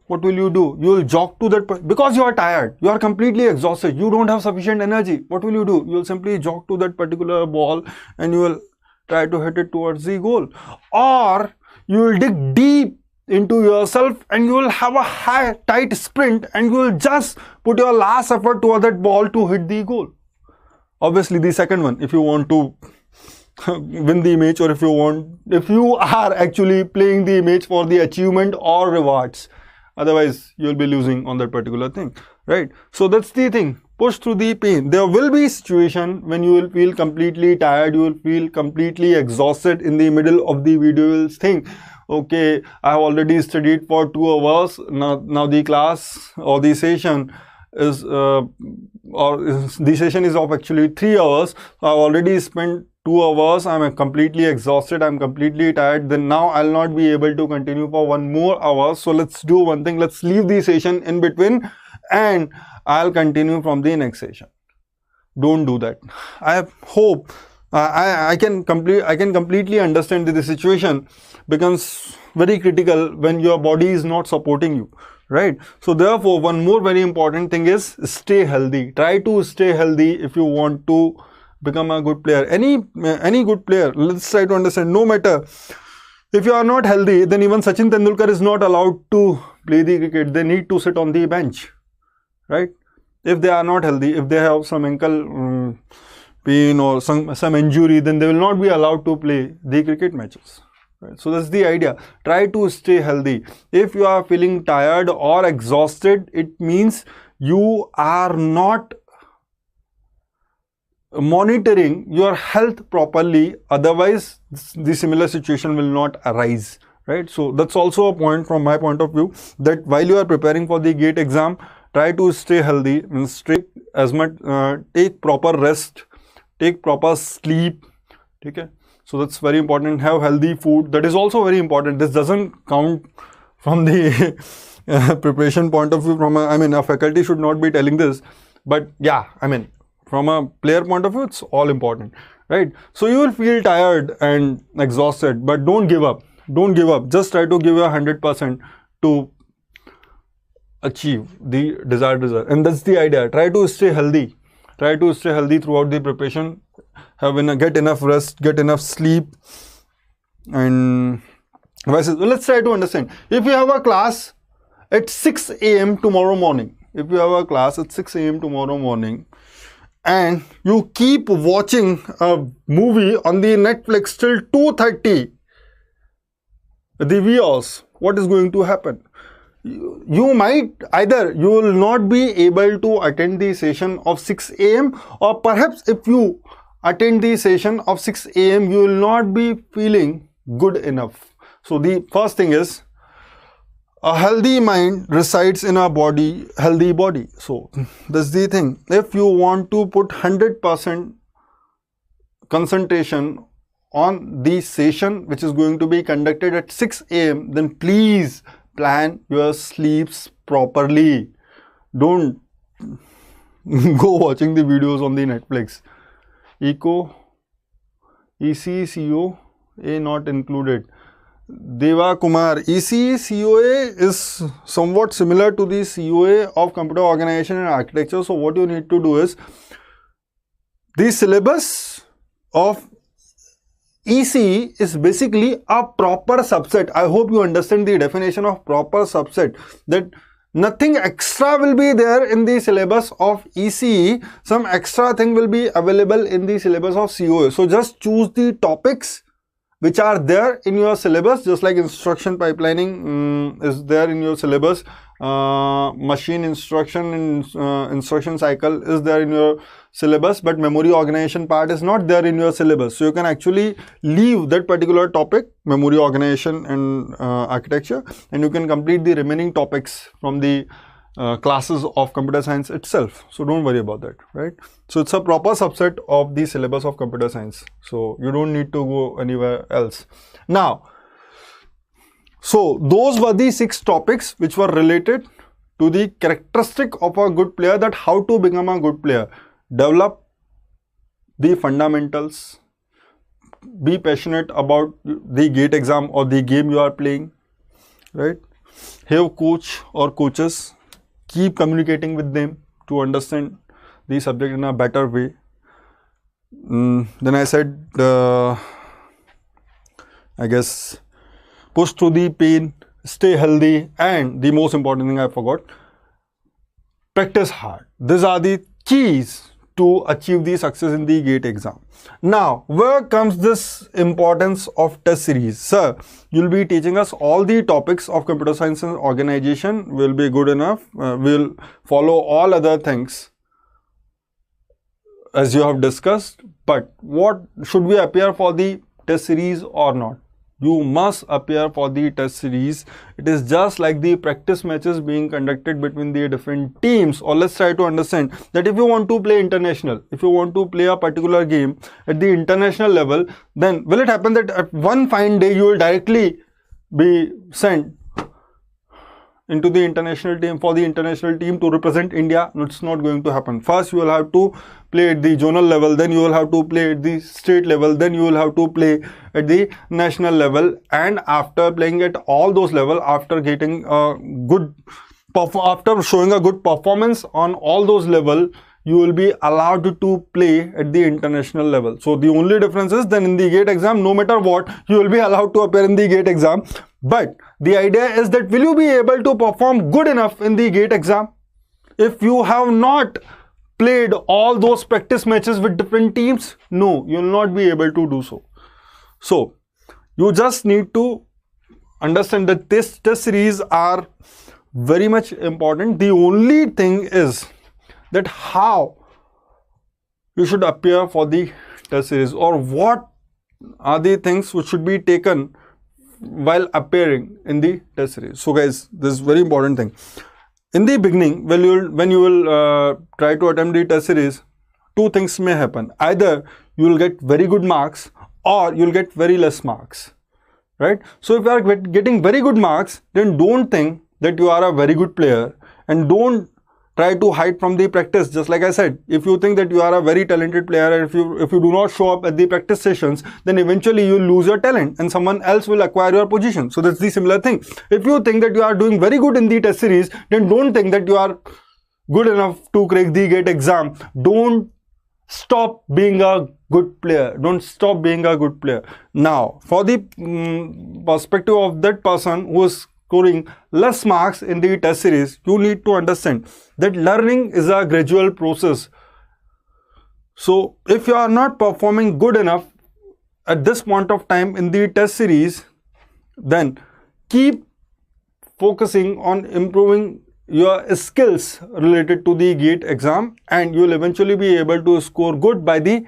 what will you do? You will jog to that, because you are tired, you are completely exhausted, you don't have sufficient energy. What will you do? You will simply jog to that particular ball and you will try to hit it towards the goal, or you will dig deep into yourself and you will have a tight sprint and you will just put your last effort toward that ball to hit the goal. Obviously the second one, if you want to win the match, or if you are actually playing the match for the achievement or rewards. Otherwise you will be losing on that particular thing, right? So that's the thing. Push through the pain. There will be situation when you will feel completely tired, you will feel completely exhausted. In the middle of the video you will think, okay, I have already studied for 2 hours. Now the class or the session is the session is of actually 3 hours. I have already spent 2 hours. I am completely exhausted. I am completely tired. Then now I will not be able to continue for 1 more hour. So let's do one thing. Let's leave the session in between and I'll continue from the next session. Don't do that. I hope I can completely understand that the situation becomes very critical when your body is not supporting you, right? So therefore, one more very important thing is stay healthy. Try to stay healthy if you want to become a good player. Any good player, let's try to understand, no matter if you are not healthy, then even Sachin Tendulkar is not allowed to play the cricket. They need to sit on the bench, right? If they are not healthy, if they have some ankle pain or some injury, then they will not be allowed to play the cricket matches. Right. So that's the idea. Try to stay healthy. If you are feeling tired or exhausted, it means you are not monitoring your health properly. Otherwise, the similar situation will not arise. Right. So that's also a point from my point of view, that while you are preparing for the GATE exam, try to stay healthy and take proper rest, take proper sleep. Okay. So that's very important. Have healthy food. That is also very important. This doesn't count from the preparation point of view. A faculty should not be telling this, but yeah, from a player point of view, it's all important, right? So you will feel tired and exhausted, but don't give up. Don't give up. Just try to give your 100% to achieve the desired result. And that's the idea. Try to stay healthy. Try to stay healthy throughout the preparation. Get enough rest, get enough sleep, and let's try to understand. If you have a class at 6 AM tomorrow morning, and you keep watching a movie on the Netflix till 2:30, the viewers, what is going to happen? You might either you will not be able to attend the session of 6 AM, or perhaps if you attend the session of 6 AM, you will not be feeling good enough. So the first thing is, a healthy mind resides in a healthy body. So that's the thing. If you want to put 100% concentration on the session which is going to be conducted at 6 AM, then please plan your sleeps properly. Don't go watching the videos on the Netflix. ECO, EC, CO, A not included. Deva Kumar, ECE COA is somewhat similar to the COA of computer organization and architecture. So what you need to do is, the syllabus of ECE is basically a proper subset. I hope you understand the definition of proper subset, that nothing extra will be there in the syllabus of ECE. Some extra thing will be available in the syllabus of COA. So just choose the topics which are there in your syllabus, just like instruction pipelining is there in your syllabus, machine instruction and instruction cycle is there in your syllabus, but memory organization part is not there in your syllabus. So you can actually leave that particular topic, memory organization and architecture, and you can complete the remaining topics from the classes of computer science itself. So don't worry about that, right? So it's a proper subset of the syllabus of computer science. So you don't need to go anywhere else. Now, so those were the 6 topics which were related to the characteristic of a good player, that how to become a good player. Develop the fundamentals, be passionate about the GATE exam or the game you are playing, right? Have coach or coaches, keep communicating with them to understand the subject in a better way. Then I said, I guess, push through the pain, stay healthy, and the most important thing I forgot, practice hard. These are the keys to achieve the success in the GATE exam. Now, where comes this importance of test series? Sir, you'll be teaching us all the topics of computer science and organization will be good enough. We'll follow all other things as you have discussed. But what should we appear for the test series or not? You must appear for the test series. It is just like the practice matches being conducted between the different teams. Or let's try to understand that if you want to play international, if you want to play a particular game at the international level, then will it happen that at one fine day you will directly be sent into the international team, for the international team to represent India? No, it's not going to happen. First you will have to play at the zonal level, then you will have to play at the state level, then you will have to play at the national level, and after playing at all those levels, after getting a good after showing a good performance on all those levels, you will be allowed to play at the international level. So the only difference is, then in the GATE exam, no matter what, you will be allowed to appear in the GATE exam. But the idea is that will you be able to perform good enough in the GATE exam? If you have not played all those practice matches with different teams, no, you will not be able to do so. So you just need to understand that this test series are very much important. The only thing is that how you should appear for the test series, or what are the things which should be taken while appearing in the test series. So guys, this is very important thing. In the beginning, when you will try to attempt the test series, 2 things may happen. Either you will get very good marks or you will get very less marks, right? So if you are getting very good marks, then don't think that you are a very good player, and don't try to hide from the practice. Just like I said, if you think that you are a very talented player, and if you do not show up at the practice sessions, then eventually you will lose your talent and someone else will acquire your position. So that's the similar thing. If you think that you are doing very good in the test series, then don't think that you are good enough to crack the GATE exam. Don't stop being a good player. Don't stop being a good player. Now, for the perspective of that person who is scoring less marks in the test series, you need to understand that learning is a gradual process. So if you are not performing good enough at this point of time in the test series, then keep focusing on improving your skills related to the GATE exam, and you will eventually be able to score good by the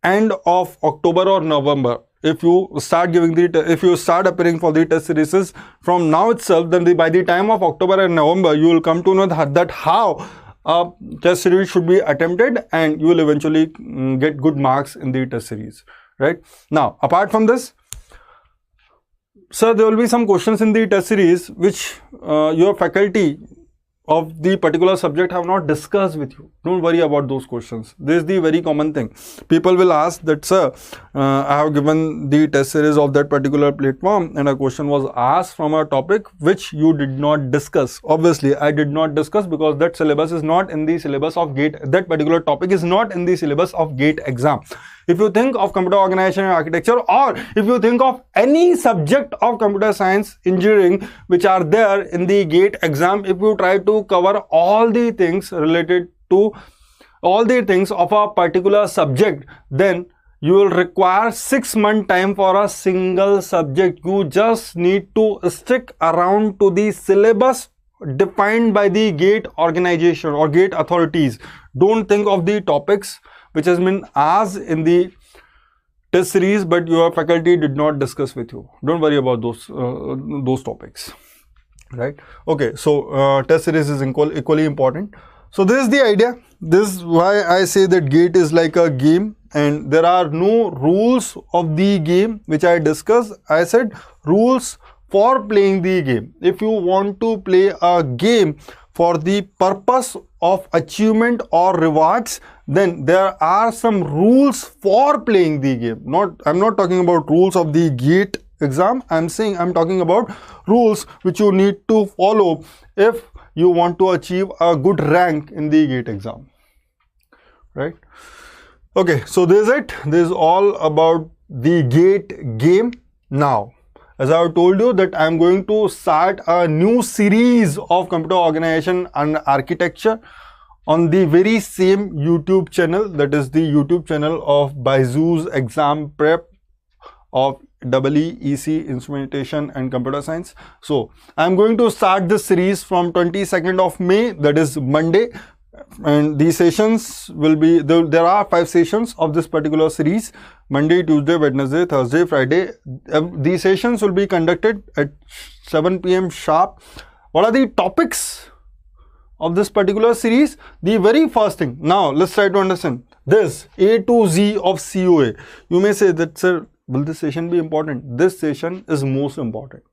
end of October or November. If you start appearing for the test series from now itself, then by the time of October and November, you will come to know that how a test series should be attempted, and you will eventually get good marks in the test series, right? Now, apart from this, sir, there will be some questions in the test series which your faculty of the particular subject I have not discussed with you. Don't worry about those questions. This is the very common thing. People will ask that, sir, I have given the test series of that particular platform and a question was asked from a topic which you did not discuss. Obviously, I did not discuss because that syllabus is not in the syllabus of GATE. That particular topic is not in the syllabus of GATE exam. If you think of computer organization and architecture, or if you think of any subject of computer science, engineering, which are there in the GATE exam, if you try to cover all the things related to all the things of a particular subject, then you will require 6 month time for a single subject. You just need to stick around to the syllabus defined by the GATE organization or GATE authorities. Don't think of the topics which has been asked in the test series but your faculty did not discuss with you. Don't worry about those topics, right? Okay, so test series is equally important. So this is the idea. This is why I say that GATE is like a game and there are no rules of the game which I discussed. I said rules for playing the game. If you want to play a game for the purpose of achievement or rewards, then there are some rules for playing the game. I'm not talking about rules of the GATE exam. I'm talking about rules which you need to follow if you want to achieve a good rank in the GATE exam, right? Okay, so this is it. This is all about the GATE game. Now, as I have told you that I am going to start a new series of computer organization and architecture on the very same YouTube channel, that is the YouTube channel of BYJU'S exam prep of EE, ESE, instrumentation and computer science. So I am going to start this series from 22nd of May, that is Monday, and these sessions will be, there are 5 sessions of this particular series: Monday, Tuesday, Wednesday, Thursday, Friday. These sessions will be conducted at 7 PM sharp. What are the topics of this particular series? The very first thing, now let's try to understand this A to Z of COA. You may say that, sir, will this session be important? This session is most important.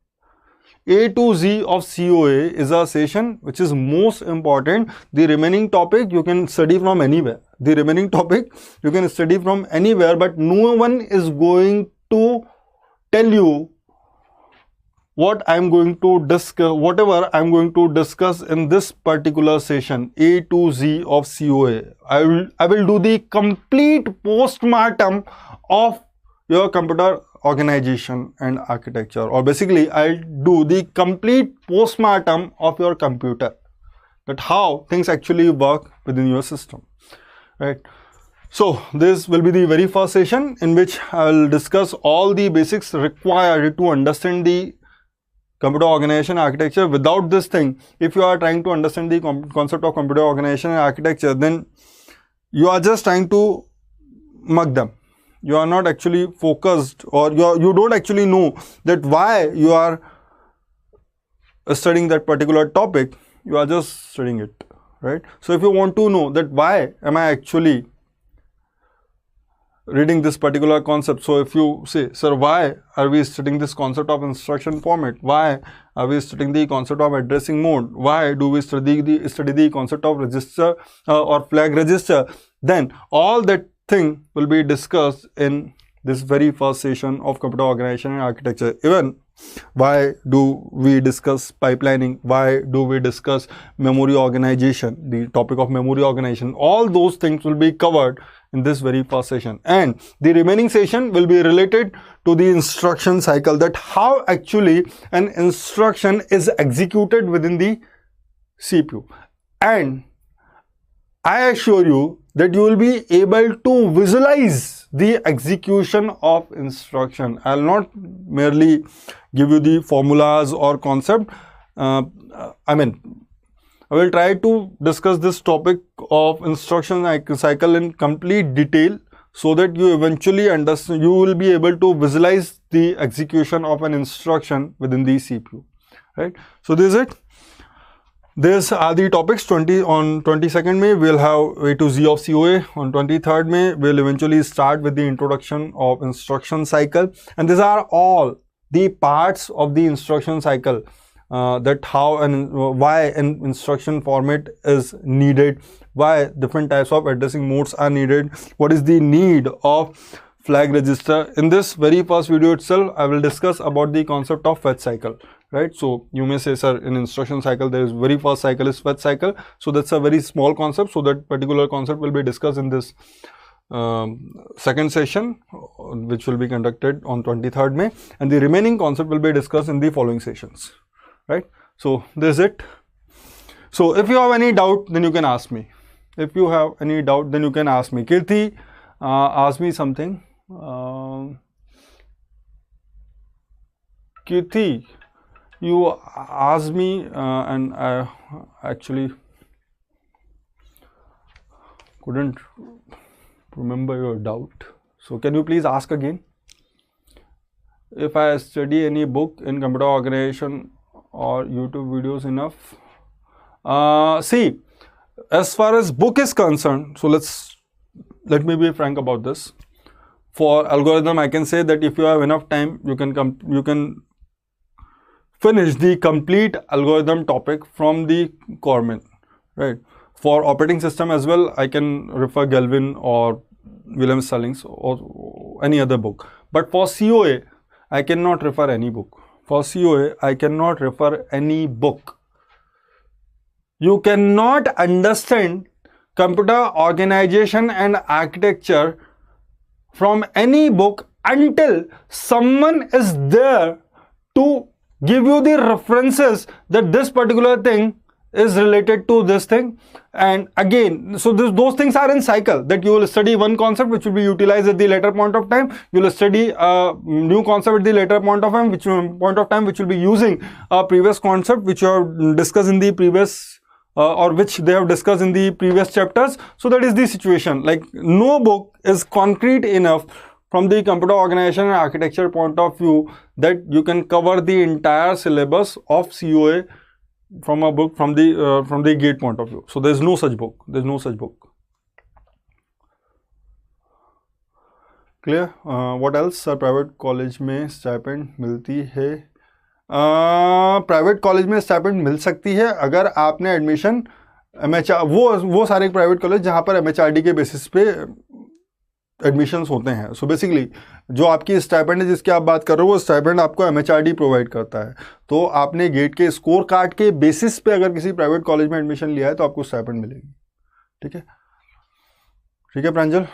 A to Z of COA is a session which is most important. The remaining topic you can study from anywhere. But no one is going to tell you what I am going to discuss, whatever I am going to discuss in this particular session, A to Z of COA. I will do the complete postmortem of your computer organization and architecture, or basically I'll do the complete postmortem of your computer, that how things actually work within your system, right? So this will be the very first session in which I'll discuss all the basics required to understand the computer organization architecture. Without this thing, if you are trying to understand the concept of computer organization and architecture, then you are just trying to mug them. You are not actually focused, or you don't actually know that why you are studying that particular topic. You are just studying it, right? So if you want to know that why am I actually reading this particular concept, so if you say, sir, why are we studying this concept of instruction format? Why are we studying the concept of addressing mode? Why do we study the concept of register or flag register? Then all that thing will be discussed in this very first session of computer organization and architecture. Even why do we discuss pipelining? Why do we discuss memory organization? The topic of memory organization, all those things will be covered in this very first session, and the remaining session will be related to the instruction cycle, that how actually an instruction is executed within the CPU. And I assure you that you will be able to visualize the execution of instruction. I will not merely give you the formulas or concept. I will try to discuss this topic of instruction cycle in complete detail, so that you eventually understand, you will be able to visualize the execution of an instruction within the CPU, right? So this is it. These are the topics. On 22nd May, we'll have A to Z of COA. On 23rd May, we'll eventually start with the introduction of instruction cycle. And these are all the parts of the instruction cycle. that how and why an instruction format is needed, why different types of addressing modes are needed, what is the need of flag register. In this very first video itself, I will discuss about the concept of fetch cycle, right? So you may say, sir, in instruction cycle there is very first cycle is fetch cycle, so that's a very small concept. So that particular concept will be discussed in this second session, which will be conducted on 23rd May, and the remaining concept will be discussed in the following sessions, right? So this is it. So if you have any doubt, then you can ask me. If you have any doubt, then you can ask me. Kirti, ask me something. Kirti, you asked me and I actually couldn't remember your doubt. So can you please ask again? If I study any book in computer organization or YouTube videos enough? See, as far as book is concerned, so let me be frank about this. For algorithm, I can say that if you have enough time, you can finish the complete algorithm topic from the Corman, right? For operating system as well, I can refer Galvin or Williams-Stallings or any other book. But for COA, I cannot refer any book. For COA, I cannot refer any book. You cannot understand computer organization and architecture from any book until someone is there to give you the references that this particular thing is related to this thing. And again, so those things are in cycle, that you will study one concept which will be utilized at the later point of time. You will study a new concept at the later point of time, which will be using a previous concept which you have discussed in the previous or which they have discussed in the previous chapters. So that is the situation. Like, no book is concrete enough from the computer organization and architecture point of view that you can cover the entire syllabus of COA from a book from the GATE point of view. So there is no such book. There is no such book. Clear? What else? Sir, private college में stipend मिलती है? Private college में stipend मिल सकती है अगर आपने admission वो सारे प्राइवेट कॉलेज जहां पर MHRD के बेसिस पे एडमिशन्स होते हैं. सो बेसिकली जो आपकी स्टाइपेंड है जिसकी आप बात कर रहे हो, वो स्टाइपेंड आपको MHRD प्रोवाइड करता है. तो आपने गेट के स्कोर कार्ड के बेसिस पे अगर किसी प्राइवेट कॉलेज में एडमिशन लिया है तो आपको स्टाइपेंड मिलेगी. ठीक है, ठीक है प्रांजल.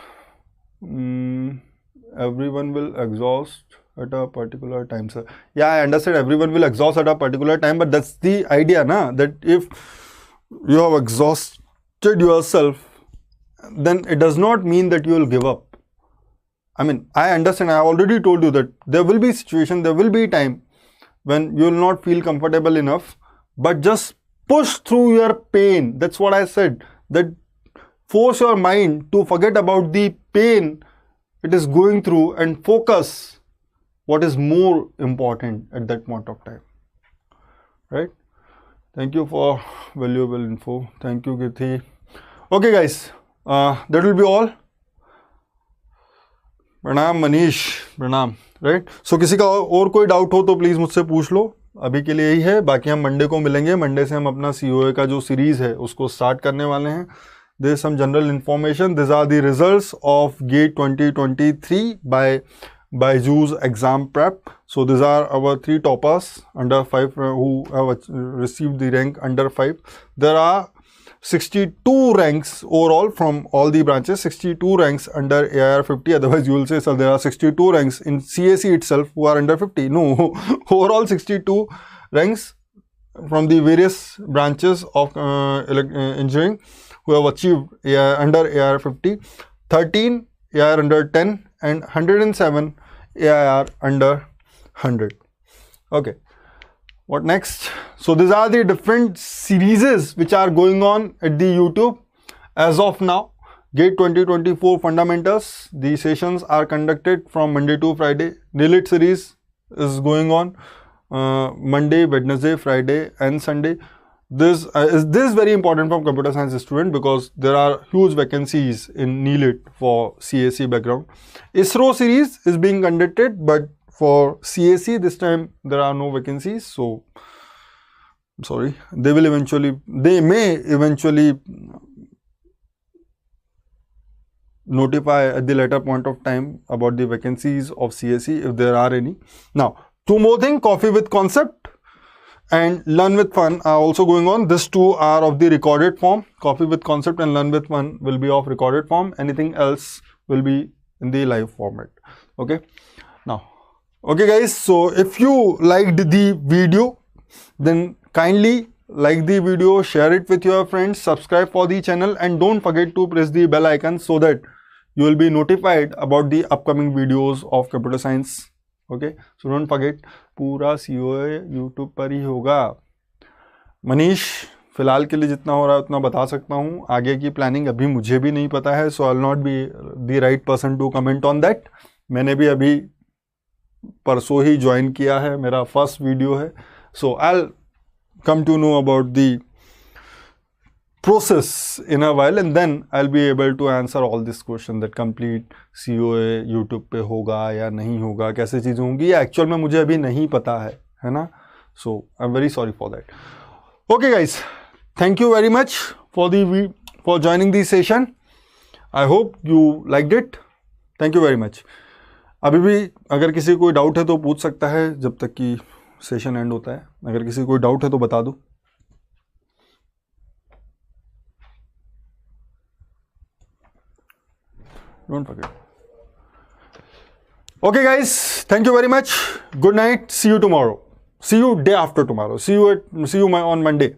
Everyone will exhaust at a particular time, sir. Yeah, I understand everyone will exhaust at a particular time, but that's the idea, na? That if you have exhausted yourself, then it does not mean that you will give up. I mean, I understand. I already told you that there will be situation, there will be time when you will not feel comfortable enough, but just push through your pain. That's what I said. That force your mind to forget about the pain it is going through and focus what is more important at that point of time, right? Thank you for valuable info. Thank you, Kirti. Okay guys, that will be all. Pranam Manish, pranam, right? So किसी का और कोई doubt हो तो please मुझसे पूछ लो. अभी के लिए यही है. बाकी हम मंडे को मिलेंगे. मंडे से हम अपना COA का जो सीरीज है उसको स्टार्ट करने वाले हैं. There is some general information. These are the results of GATE 2023 by BYJU'S exam prep. So these are our 3 toppers under 5 who have received the rank under 5. There are 62 ranks overall from all the branches, 62 ranks under AIR 50. Otherwise you will say, sir, there are 62 ranks in CSE itself who are under 50. No, overall 62 ranks from the various branches of engineering who have achieved under AIR 50, 13 AIR under 10 and 107 AIR under 100. Okay, what next? So these are the different series which are going on at the YouTube as of now. GATE 2024 fundamentals. The sessions are conducted from Monday to Friday. NIELIT series is going on Monday, Wednesday, Friday and Sunday. This is very important for computer science student because there are huge vacancies in NIELIT for CSE background. ISRO series is being conducted, but for CSE this time there are no vacancies. So sorry, they may eventually notify at the later point of time about the vacancies of CSE if there are any. Now, two more things, Coffee with Concept and Learn with Fun are also going on. These two are of the recorded form. Coffee with Concept and Learn with Fun will be of recorded form. Anything else will be in the live format. Okay. Now, okay guys, so if you liked the video, then kindly like the video, share it with your friends, subscribe for the channel, and don't forget to press the bell icon so that you will be notified about the upcoming videos of computer science. Okay, so don't forget, पूरा COA YouTube पर ही होगा. मनीष, फिलहाल के लिए जितना हो रहा है उतना बता सकता हूँ. आगे की प्लानिंग अभी मुझे भी नहीं पता है, so I'll not be the right person to comment on that. मैंने भी अभी परसों ही ज्वाइन किया है, मेरा फर्स्ट वीडियो है, so I'll come to know about the process in a while and then I'll be able to answer all this question that complete COA YouTube पे होगा या नहीं होगा, कैसे चीज़ें होंगी, या एक्चुअल में मुझे अभी नहीं पता है ना. So I'm very sorry for that. Okay guys, thank you very much for joining this session. I hope you liked it. Thank you very much. अभी भी अगर किसी को कोई डाउट है तो पूछ सकता है जब तक कि सेशन एंड होता है. अगर किसी को कोई डाउट है तो बता दो. Don't forget. Okay guys, thank you very much. Good night. See you tomorrow. See you day after tomorrow. See you on Monday.